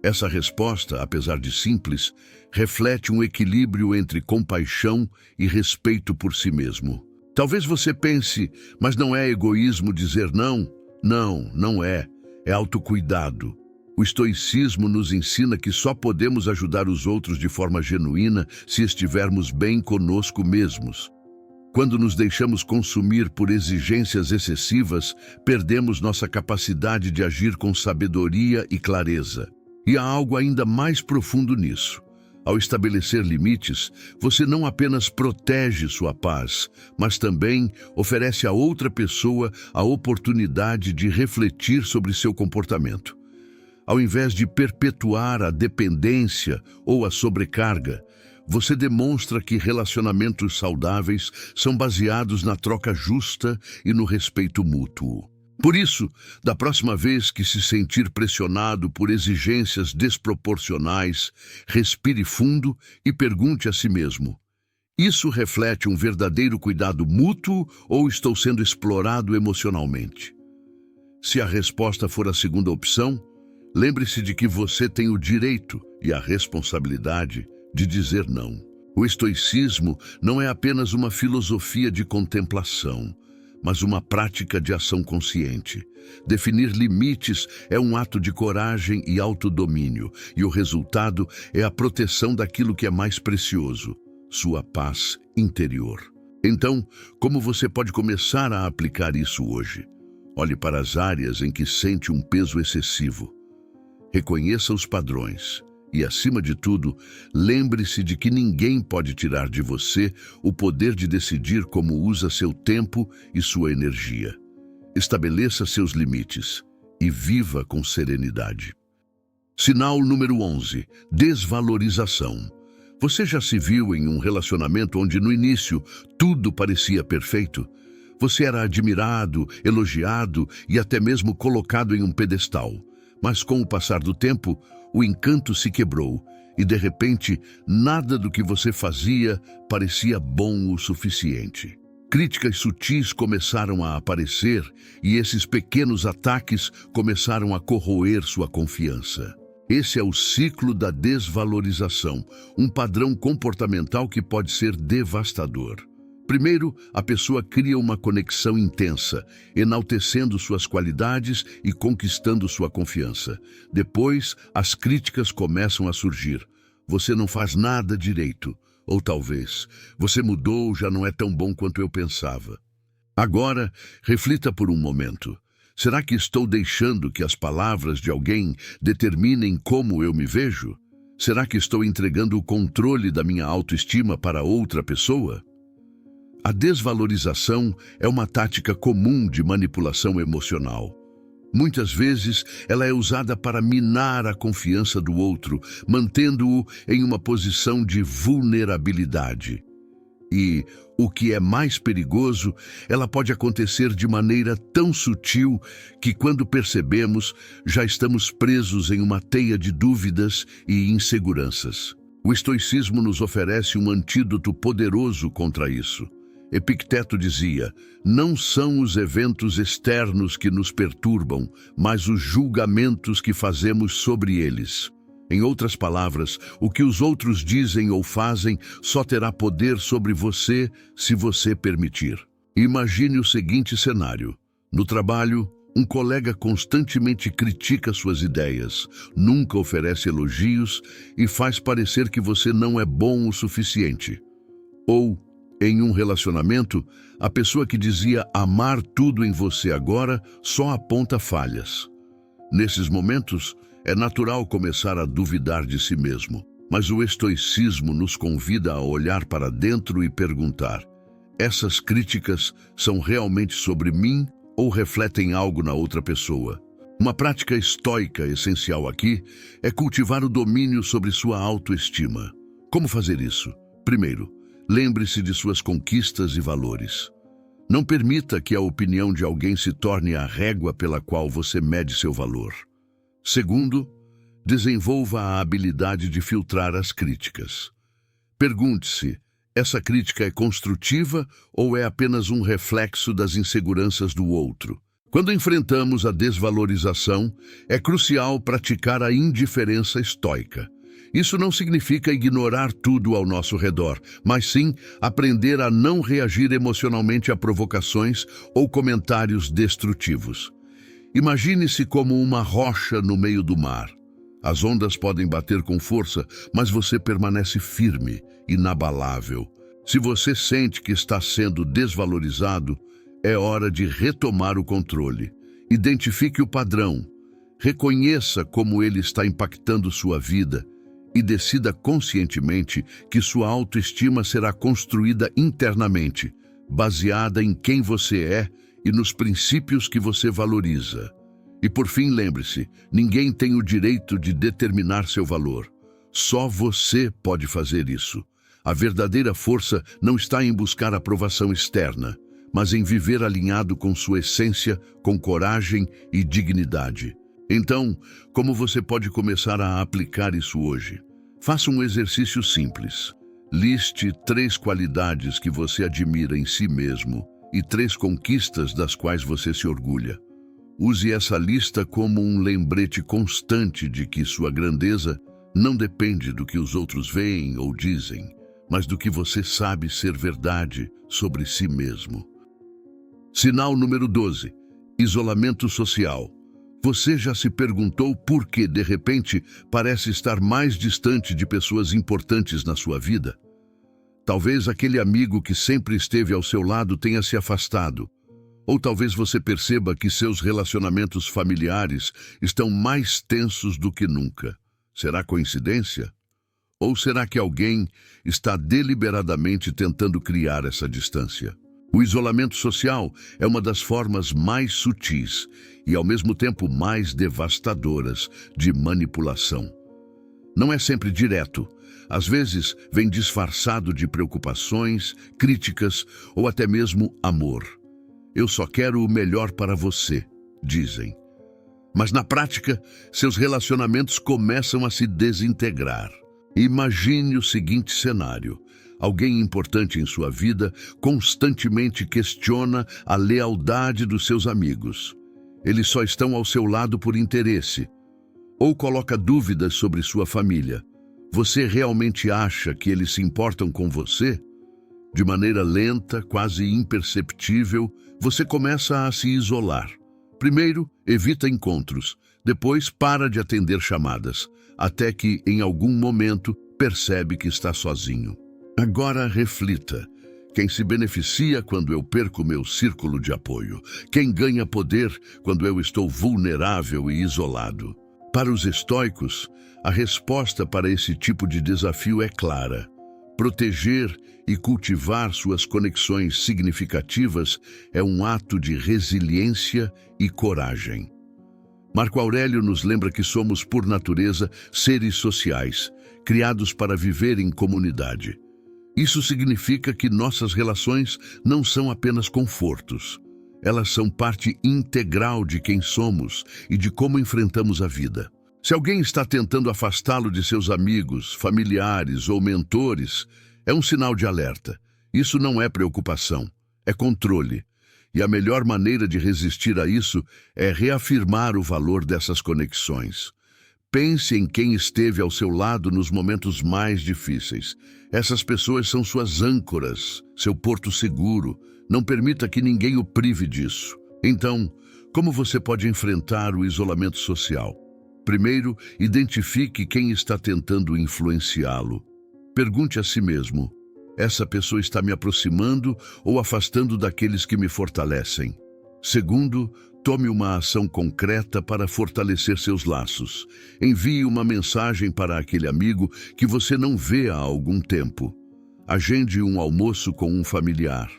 Essa resposta, apesar de simples, reflete um equilíbrio entre compaixão e respeito por si mesmo. Talvez você pense: mas não é egoísmo dizer não? Não, não é. É autocuidado. O estoicismo nos ensina que só podemos ajudar os outros de forma genuína se estivermos bem conosco mesmos. Quando nos deixamos consumir por exigências excessivas, perdemos nossa capacidade de agir com sabedoria e clareza. E há algo ainda mais profundo nisso. Ao estabelecer limites, você não apenas protege sua paz, mas também oferece a outra pessoa a oportunidade de refletir sobre seu comportamento. Ao invés de perpetuar a dependência ou a sobrecarga, você demonstra que relacionamentos saudáveis são baseados na troca justa e no respeito mútuo. Por isso, da próxima vez que se sentir pressionado por exigências desproporcionais, respire fundo e pergunte a si mesmo: isso reflete um verdadeiro cuidado mútuo ou estou sendo explorado emocionalmente? Se a resposta for a segunda opção, lembre-se de que você tem o direito e a responsabilidade de dizer não. O estoicismo não é apenas uma filosofia de contemplação, mas uma prática de ação consciente. Definir limites é um ato de coragem e autodomínio, e o resultado é a proteção daquilo que é mais precioso, sua paz interior. Então, como você pode começar a aplicar isso hoje? Olhe para as áreas em que sente um peso excessivo. Reconheça os padrões. E, acima de tudo, lembre-se de que ninguém pode tirar de você o poder de decidir como usa seu tempo e sua energia. Estabeleça seus limites e viva com serenidade. Sinal número 11. Desvalorização. Você já se viu em um relacionamento onde no início tudo parecia perfeito? Você era admirado, elogiado e até mesmo colocado em um pedestal. Mas com o passar do tempo, o encanto se quebrou e, de repente, nada do que você fazia parecia bom o suficiente. Críticas sutis começaram a aparecer e esses pequenos ataques começaram a corroer sua confiança. Esse é o ciclo da desvalorização, um padrão comportamental que pode ser devastador. Primeiro, a pessoa cria uma conexão intensa, enaltecendo suas qualidades e conquistando sua confiança. Depois, as críticas começam a surgir. Você não faz nada direito. Ou talvez, você mudou, já não é tão bom quanto eu pensava. Agora, reflita por um momento. Será que estou deixando que as palavras de alguém determinem como eu me vejo? Será que estou entregando o controle da minha autoestima para outra pessoa? A desvalorização é uma tática comum de manipulação emocional. Muitas vezes, ela é usada para minar a confiança do outro, mantendo-o em uma posição de vulnerabilidade. E, o que é mais perigoso, ela pode acontecer de maneira tão sutil que, quando percebemos, já estamos presos em uma teia de dúvidas e inseguranças. O estoicismo nos oferece um antídoto poderoso contra isso. Epicteto dizia: não são os eventos externos que nos perturbam, mas os julgamentos que fazemos sobre eles. Em outras palavras, o que os outros dizem ou fazem só terá poder sobre você se você permitir. Imagine o seguinte cenário. No trabalho, um colega constantemente critica suas ideias, nunca oferece elogios e faz parecer que você não é bom o suficiente. Ou, em um relacionamento, a pessoa que dizia amar tudo em você agora só aponta falhas. Nesses momentos, é natural começar a duvidar de si mesmo, mas o estoicismo nos convida a olhar para dentro e perguntar: essas críticas são realmente sobre mim ou refletem algo na outra pessoa? Uma prática estoica essencial aqui é cultivar o domínio sobre sua autoestima. Como fazer isso? Primeiro, lembre-se de suas conquistas e valores. Não permita que a opinião de alguém se torne a régua pela qual você mede seu valor. Segundo, desenvolva a habilidade de filtrar as críticas. Pergunte-se: essa crítica é construtiva ou é apenas um reflexo das inseguranças do outro? Quando enfrentamos a desvalorização, é crucial praticar a indiferença estoica. Isso não significa ignorar tudo ao nosso redor, mas sim aprender a não reagir emocionalmente a provocações ou comentários destrutivos. Imagine-se como uma rocha no meio do mar. As ondas podem bater com força, mas você permanece firme, inabalável. Se você sente que está sendo desvalorizado, é hora de retomar o controle. Identifique o padrão, reconheça como ele está impactando sua vida e decida conscientemente que sua autoestima será construída internamente, baseada em quem você é e nos princípios que você valoriza. E por fim, lembre-se, ninguém tem o direito de determinar seu valor. Só você pode fazer isso. A verdadeira força não está em buscar aprovação externa, mas em viver alinhado com sua essência, com coragem e dignidade. Então, como você pode começar a aplicar isso hoje? Faça um exercício simples. Liste 3 qualidades que você admira em si mesmo e 3 conquistas das quais você se orgulha. Use essa lista como um lembrete constante de que sua grandeza não depende do que os outros veem ou dizem, mas do que você sabe ser verdade sobre si mesmo. Sinal número 12. Isolamento social. Você já se perguntou por que, de repente, parece estar mais distante de pessoas importantes na sua vida? Talvez aquele amigo que sempre esteve ao seu lado tenha se afastado. Ou talvez você perceba que seus relacionamentos familiares estão mais tensos do que nunca. Será coincidência? Ou será que alguém está deliberadamente tentando criar essa distância? O isolamento social é uma das formas mais sutis e, ao mesmo tempo, mais devastadoras de manipulação. Não é sempre direto. Às vezes, vem disfarçado de preocupações, críticas ou até mesmo amor. Eu só quero o melhor para você, dizem. Mas na prática, seus relacionamentos começam a se desintegrar. Imagine o seguinte cenário. Alguém importante em sua vida constantemente questiona a lealdade dos seus amigos. Eles só estão ao seu lado por interesse. Ou coloca dúvidas sobre sua família. Você realmente acha que eles se importam com você? De maneira lenta, quase imperceptível, você começa a se isolar. Primeiro, evita encontros. Depois, para de atender chamadas, até que, em algum momento, percebe que está sozinho. Agora reflita. Quem se beneficia quando eu perco meu círculo de apoio? Quem ganha poder quando eu estou vulnerável e isolado? Para os estoicos, a resposta para esse tipo de desafio é clara. Proteger e cultivar suas conexões significativas é um ato de resiliência e coragem. Marco Aurélio nos lembra que somos, por natureza, seres sociais, criados para viver em comunidade. Isso significa que nossas relações não são apenas confortos. Elas são parte integral de quem somos e de como enfrentamos a vida. Se alguém está tentando afastá-lo de seus amigos, familiares ou mentores, é um sinal de alerta. Isso não é preocupação, é controle. E a melhor maneira de resistir a isso é reafirmar o valor dessas conexões. Pense em quem esteve ao seu lado nos momentos mais difíceis. Essas pessoas são suas âncoras, seu porto seguro. Não permita que ninguém o prive disso. Então, como você pode enfrentar o isolamento social? Primeiro, identifique quem está tentando influenciá-lo. Pergunte a si mesmo: essa pessoa está me aproximando ou afastando daqueles que me fortalecem? Segundo, tome uma ação concreta para fortalecer seus laços. Envie uma mensagem para aquele amigo que você não vê há algum tempo. Agende um almoço com um familiar.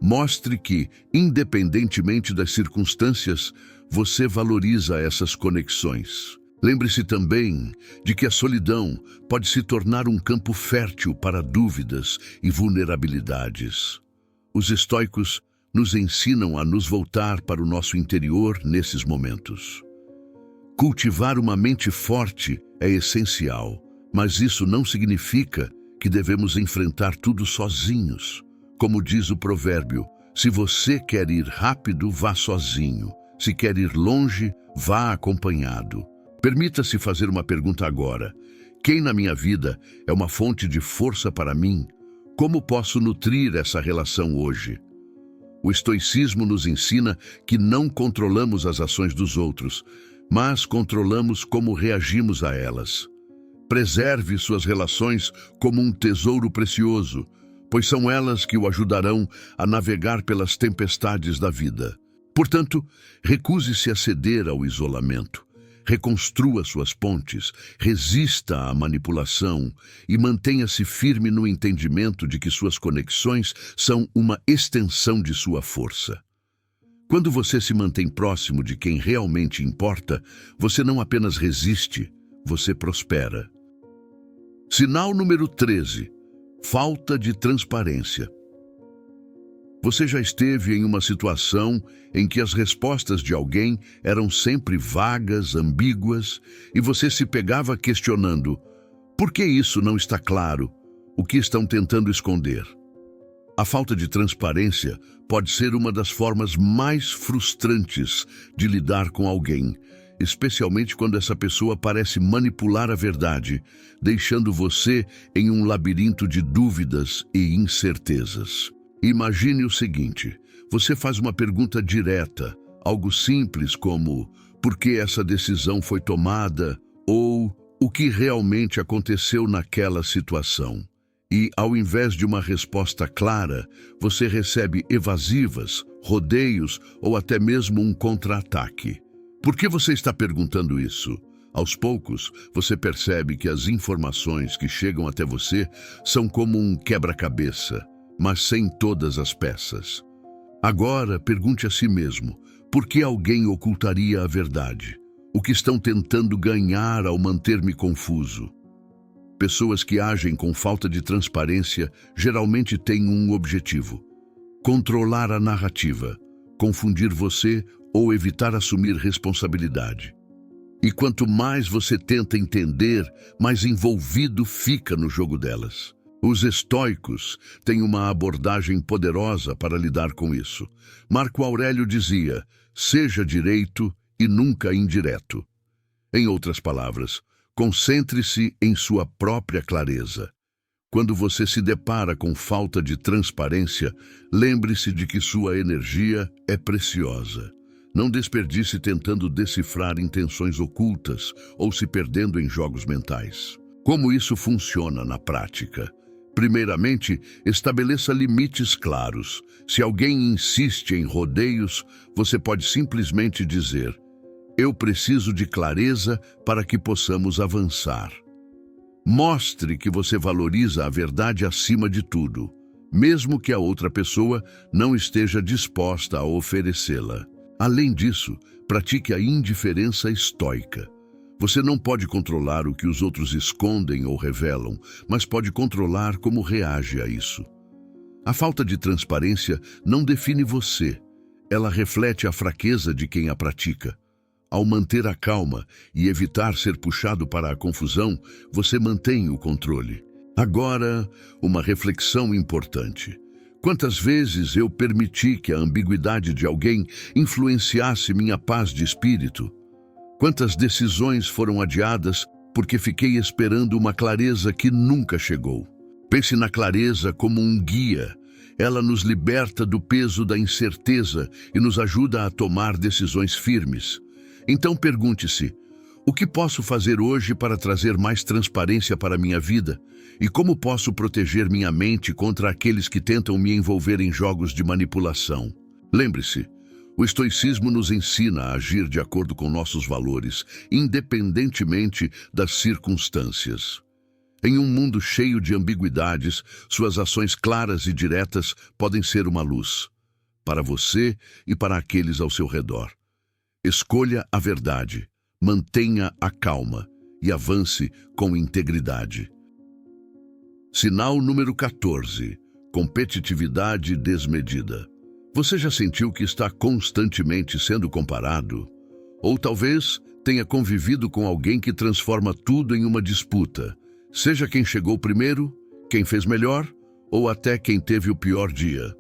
Mostre que, independentemente das circunstâncias, você valoriza essas conexões. Lembre-se também de que a solidão pode se tornar um campo fértil para dúvidas e vulnerabilidades. Os estoicos nos ensinam a nos voltar para o nosso interior nesses momentos. Cultivar uma mente forte é essencial, mas isso não significa que devemos enfrentar tudo sozinhos. Como diz o provérbio, se você quer ir rápido, vá sozinho. Se quer ir longe, vá acompanhado. Permita-se fazer uma pergunta agora. Quem na minha vida é uma fonte de força para mim? Como posso nutrir essa relação hoje? O estoicismo nos ensina que não controlamos as ações dos outros, mas controlamos como reagimos a elas. Preserve suas relações como um tesouro precioso, pois são elas que o ajudarão a navegar pelas tempestades da vida. Portanto, recuse-se a ceder ao isolamento. Reconstrua suas pontes, resista à manipulação e mantenha-se firme no entendimento de que suas conexões são uma extensão de sua força. Quando você se mantém próximo de quem realmente importa, você não apenas resiste, você prospera. Sinal número 13. Falta de transparência. Você já esteve em uma situação em que as respostas de alguém eram sempre vagas, ambíguas, e você se pegava questionando: por que isso não está claro? O que estão tentando esconder? A falta de transparência pode ser uma das formas mais frustrantes de lidar com alguém, especialmente quando essa pessoa parece manipular a verdade, deixando você em um labirinto de dúvidas e incertezas. Imagine o seguinte: você faz uma pergunta direta, algo simples como por que essa decisão foi tomada ou o que realmente aconteceu naquela situação. E, ao invés de uma resposta clara, você recebe evasivas, rodeios ou até mesmo um contra-ataque. Por que você está perguntando isso? Aos poucos, você percebe que as informações que chegam até você são como um quebra-cabeça, mas sem todas as peças. Agora, pergunte a si mesmo: por que alguém ocultaria a verdade? O que estão tentando ganhar ao manter-me confuso? Pessoas que agem com falta de transparência geralmente têm um objetivo: controlar a narrativa, confundir você ou evitar assumir responsabilidade. E quanto mais você tenta entender, mais envolvido fica no jogo delas. Os estoicos têm uma abordagem poderosa para lidar com isso. Marco Aurélio dizia: seja direito e nunca indireto. Em outras palavras, concentre-se em sua própria clareza. Quando você se depara com falta de transparência, lembre-se de que sua energia é preciosa. Não desperdice tentando decifrar intenções ocultas ou se perdendo em jogos mentais. Como isso funciona na prática? Primeiramente, estabeleça limites claros. Se alguém insiste em rodeios, você pode simplesmente dizer: eu preciso de clareza para que possamos avançar. Mostre que você valoriza a verdade acima de tudo, mesmo que a outra pessoa não esteja disposta a oferecê-la. Além disso, pratique a indiferença estoica. Você não pode controlar o que os outros escondem ou revelam, mas pode controlar como reage a isso. A falta de transparência não define você. Ela reflete a fraqueza de quem a pratica. Ao manter a calma e evitar ser puxado para a confusão, você mantém o controle. Agora, uma reflexão importante. Quantas vezes eu permiti que a ambiguidade de alguém influenciasse minha paz de espírito? Quantas decisões foram adiadas porque fiquei esperando uma clareza que nunca chegou? Pense na clareza como um guia. Ela nos liberta do peso da incerteza e nos ajuda a tomar decisões firmes. Então pergunte-se: o que posso fazer hoje para trazer mais transparência para a minha vida? E como posso proteger minha mente contra aqueles que tentam me envolver em jogos de manipulação? Lembre-se, o estoicismo nos ensina a agir de acordo com nossos valores, independentemente das circunstâncias. Em um mundo cheio de ambiguidades, suas ações claras e diretas podem ser uma luz, para você e para aqueles ao seu redor. Escolha a verdade, mantenha a calma e avance com integridade. Sinal número 14. Competitividade desmedida. Você já sentiu que está constantemente sendo comparado? Ou talvez tenha convivido com alguém que transforma tudo em uma disputa, seja quem chegou primeiro, quem fez melhor ou até quem teve o pior dia.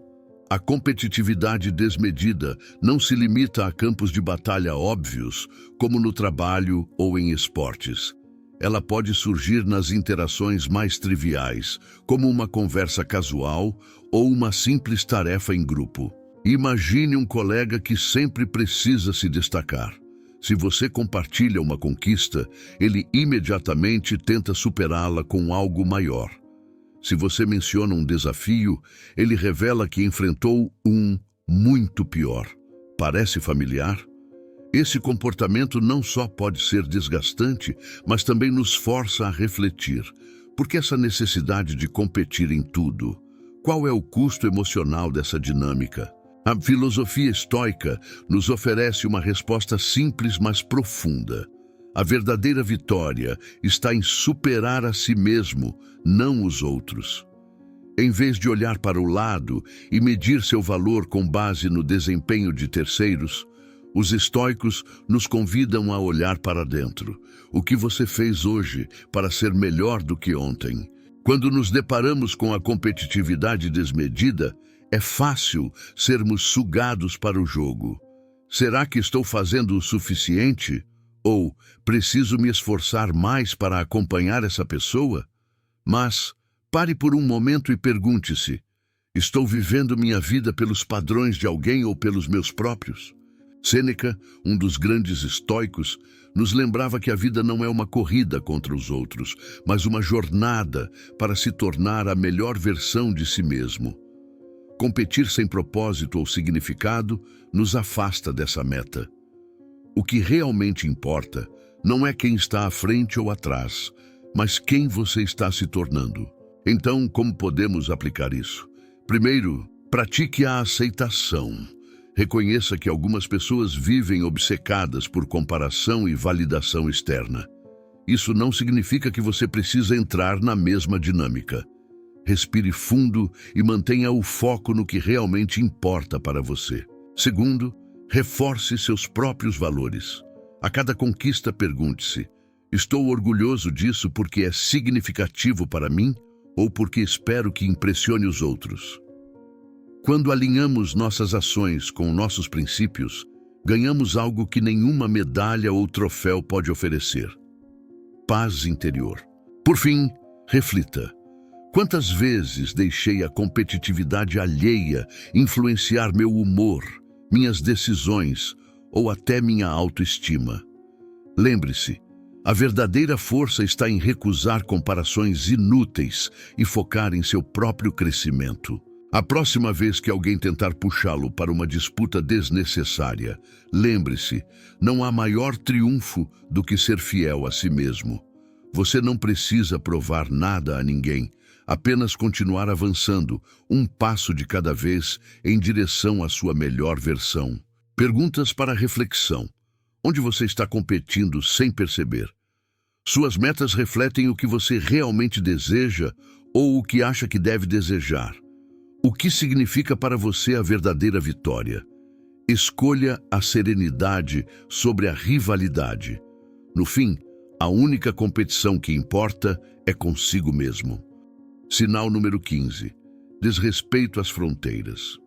A competitividade desmedida não se limita a campos de batalha óbvios, como no trabalho ou em esportes. Ela pode surgir nas interações mais triviais, como uma conversa casual ou uma simples tarefa em grupo. Imagine um colega que sempre precisa se destacar. Se você compartilha uma conquista, ele imediatamente tenta superá-la com algo maior. Se você menciona um desafio, ele revela que enfrentou um muito pior. Parece familiar? Esse comportamento não só pode ser desgastante, mas também nos força a refletir. Por que essa necessidade de competir em tudo? Qual é o custo emocional dessa dinâmica? A filosofia estoica nos oferece uma resposta simples, mas profunda. A verdadeira vitória está em superar a si mesmo, não os outros. Em vez de olhar para o lado e medir seu valor com base no desempenho de terceiros, os estoicos nos convidam a olhar para dentro. O que você fez hoje para ser melhor do que ontem? Quando nos deparamos com a competitividade desmedida, é fácil sermos sugados para o jogo. Será que estou fazendo o suficiente? Ou preciso me esforçar mais para acompanhar essa pessoa? Mas pare por um momento e pergunte-se: estou vivendo minha vida pelos padrões de alguém ou pelos meus próprios? Sêneca, um dos grandes estoicos, nos lembrava que a vida não é uma corrida contra os outros, mas uma jornada para se tornar a melhor versão de si mesmo. Competir sem propósito ou significado nos afasta dessa meta. O que realmente importa não é quem está à frente ou atrás, mas quem você está se tornando. Então, como podemos aplicar isso? Primeiro, pratique a aceitação. Reconheça que algumas pessoas vivem obcecadas por comparação e validação externa. Isso não significa que você precisa entrar na mesma dinâmica. Respire fundo e mantenha o foco no que realmente importa para você. Segundo, reforce seus próprios valores. A cada conquista, pergunte-se: estou orgulhoso disso porque é significativo para mim ou porque espero que impressione os outros? Quando alinhamos nossas ações com nossos princípios, ganhamos algo que nenhuma medalha ou troféu pode oferecer: paz interior. Por fim, reflita. Quantas vezes deixei a competitividade alheia influenciar meu humor, minhas decisões ou até minha autoestima? Lembre-se, a verdadeira força está em recusar comparações inúteis e focar em seu próprio crescimento. A próxima vez que alguém tentar puxá-lo para uma disputa desnecessária, lembre-se, não há maior triunfo do que ser fiel a si mesmo. Você não precisa provar nada a ninguém, apenas continuar avançando, um passo de cada vez, em direção à sua melhor versão. Perguntas para reflexão. Onde você está competindo sem perceber? Suas metas refletem o que você realmente deseja ou o que acha que deve desejar? O que significa para você a verdadeira vitória? Escolha a serenidade sobre a rivalidade. No fim, a única competição que importa é consigo mesmo. Sinal número 15. Desrespeito às fronteiras.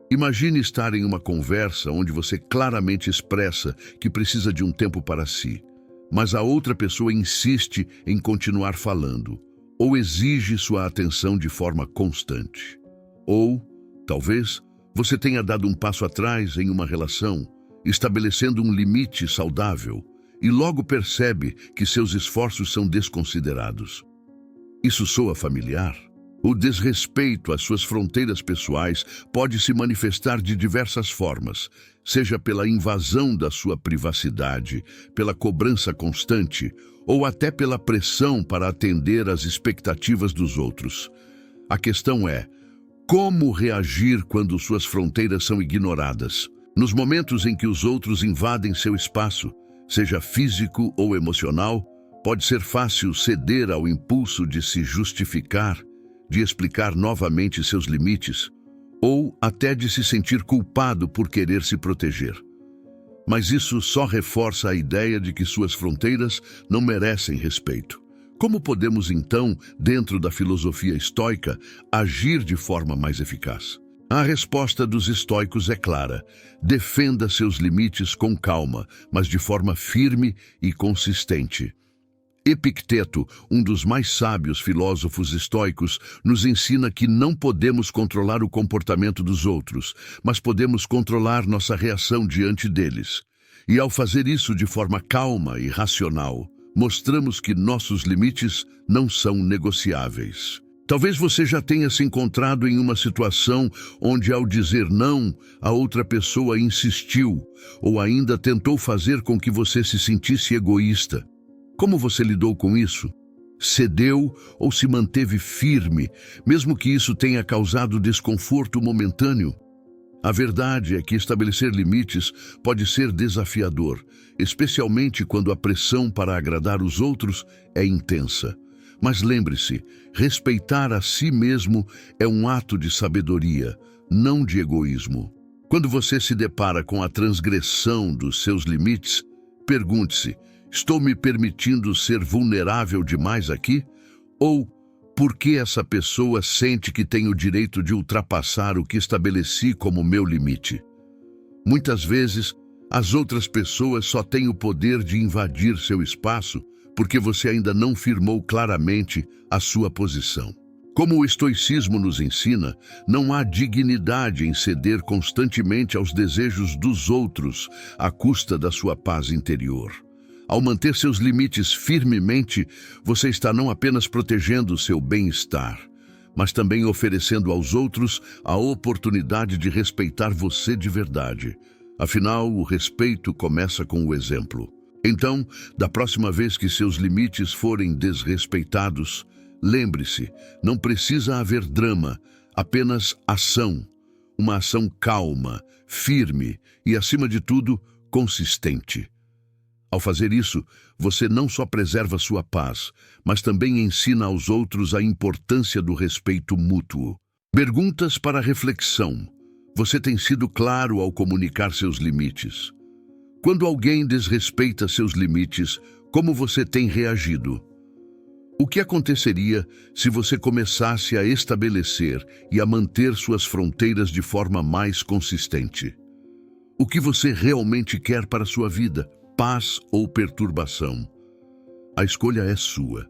Imagine estar em uma conversa onde você claramente expressa que precisa de um tempo para si, mas a outra pessoa insiste em continuar falando, ou exige sua atenção de forma constante. Ou, talvez, você tenha dado um passo atrás em uma relação, estabelecendo um limite saudável, e logo percebe que seus esforços são desconsiderados. Isso soa familiar? O desrespeito às suas fronteiras pessoais pode se manifestar de diversas formas, seja pela invasão da sua privacidade, pela cobrança constante, ou até pela pressão para atender às expectativas dos outros. A questão é: como reagir quando suas fronteiras são ignoradas? Nos momentos em que os outros invadem seu espaço, seja físico ou emocional, pode ser fácil ceder ao impulso de se justificar, de explicar novamente seus limites, ou até de se sentir culpado por querer se proteger. Mas isso só reforça a ideia de que suas fronteiras não merecem respeito. Como podemos, então, dentro da filosofia estoica, agir de forma mais eficaz? A resposta dos estoicos é clara: defenda seus limites com calma, mas de forma firme e consistente. Epicteto, um dos mais sábios filósofos estoicos, nos ensina que não podemos controlar o comportamento dos outros, mas podemos controlar nossa reação diante deles. E ao fazer isso de forma calma e racional, mostramos que nossos limites não são negociáveis. Talvez você já tenha se encontrado em uma situação onde, ao dizer não, a outra pessoa insistiu ou ainda tentou fazer com que você se sentisse egoísta. Como você lidou com isso? Cedeu ou se manteve firme, mesmo que isso tenha causado desconforto momentâneo? A verdade é que estabelecer limites pode ser desafiador, especialmente quando a pressão para agradar os outros é intensa. Mas lembre-se, respeitar a si mesmo é um ato de sabedoria, não de egoísmo. Quando você se depara com a transgressão dos seus limites, pergunte-se: estou me permitindo ser vulnerável demais aqui? Ou por que essa pessoa sente que tem o direito de ultrapassar o que estabeleci como meu limite? Muitas vezes, as outras pessoas só têm o poder de invadir seu espaço porque você ainda não firmou claramente a sua posição. Como o estoicismo nos ensina, não há dignidade em ceder constantemente aos desejos dos outros à custa da sua paz interior. Ao manter seus limites firmemente, você está não apenas protegendo o seu bem-estar, mas também oferecendo aos outros a oportunidade de respeitar você de verdade. Afinal, o respeito começa com o exemplo. Então, da próxima vez que seus limites forem desrespeitados, lembre-se, não precisa haver drama, apenas ação. Uma ação calma, firme e, acima de tudo, consistente. Ao fazer isso, você não só preserva sua paz, mas também ensina aos outros a importância do respeito mútuo. Perguntas para reflexão. Você tem sido claro ao comunicar seus limites? Quando alguém desrespeita seus limites, como você tem reagido? O que aconteceria se você começasse a estabelecer e a manter suas fronteiras de forma mais consistente? O que você realmente quer para a sua vida? Paz ou perturbação? A escolha é sua.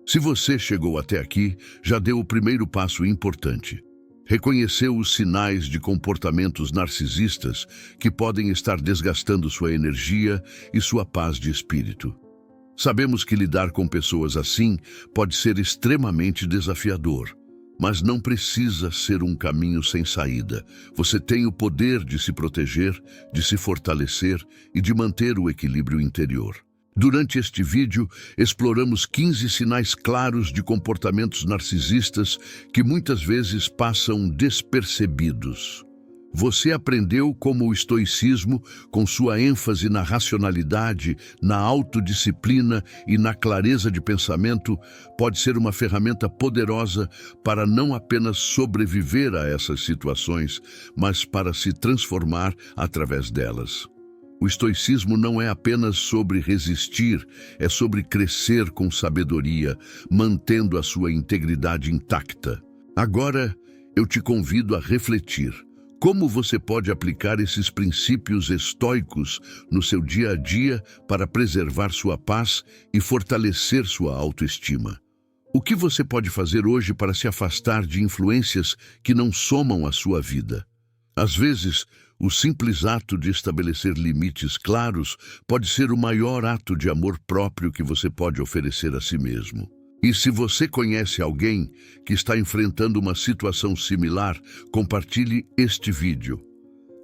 Se você chegou até aqui, já deu o primeiro passo importante. Reconheceu os sinais de comportamentos narcisistas que podem estar desgastando sua energia e sua paz de espírito. Sabemos que lidar com pessoas assim pode ser extremamente desafiador, mas não precisa ser um caminho sem saída. Você tem o poder de se proteger, de se fortalecer e de manter o equilíbrio interior. Durante este vídeo, exploramos 15 sinais claros de comportamentos narcisistas que muitas vezes passam despercebidos. Você aprendeu como o estoicismo, com sua ênfase na racionalidade, na autodisciplina e na clareza de pensamento, pode ser uma ferramenta poderosa para não apenas sobreviver a essas situações, mas para se transformar através delas. O estoicismo não é apenas sobre resistir, é sobre crescer com sabedoria, mantendo a sua integridade intacta. Agora, eu te convido a refletir. Como você pode aplicar esses princípios estoicos no seu dia a dia para preservar sua paz e fortalecer sua autoestima? O que você pode fazer hoje para se afastar de influências que não somam a sua vida? Às vezes, o simples ato de estabelecer limites claros pode ser o maior ato de amor próprio que você pode oferecer a si mesmo. E se você conhece alguém que está enfrentando uma situação similar, compartilhe este vídeo.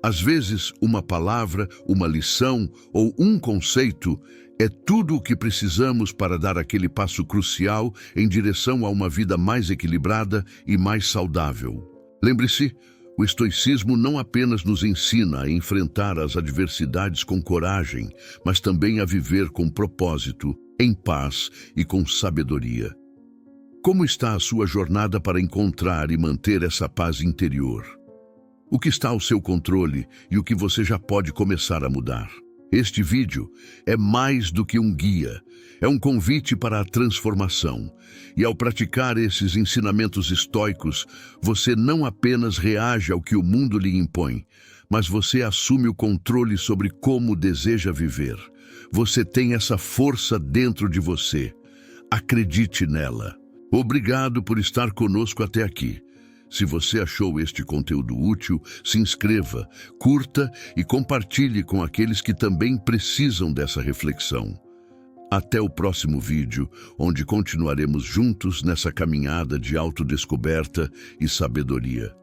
Às vezes, uma palavra, uma lição ou um conceito é tudo o que precisamos para dar aquele passo crucial em direção a uma vida mais equilibrada e mais saudável. Lembre-se, o estoicismo não apenas nos ensina a enfrentar as adversidades com coragem, mas também a viver com propósito, em paz e com sabedoria. Como está a sua jornada para encontrar e manter essa paz interior? O que está ao seu controle e o que você já pode começar a mudar? Este vídeo é mais do que um guia, é um convite para a transformação. E ao praticar esses ensinamentos estoicos, você não apenas reage ao que o mundo lhe impõe, mas você assume o controle sobre como deseja viver. Você tem essa força dentro de você. Acredite nela. Obrigado por estar conosco até aqui. Se você achou este conteúdo útil, se inscreva, curta e compartilhe com aqueles que também precisam dessa reflexão. Até o próximo vídeo, onde continuaremos juntos nessa caminhada de autodescoberta e sabedoria.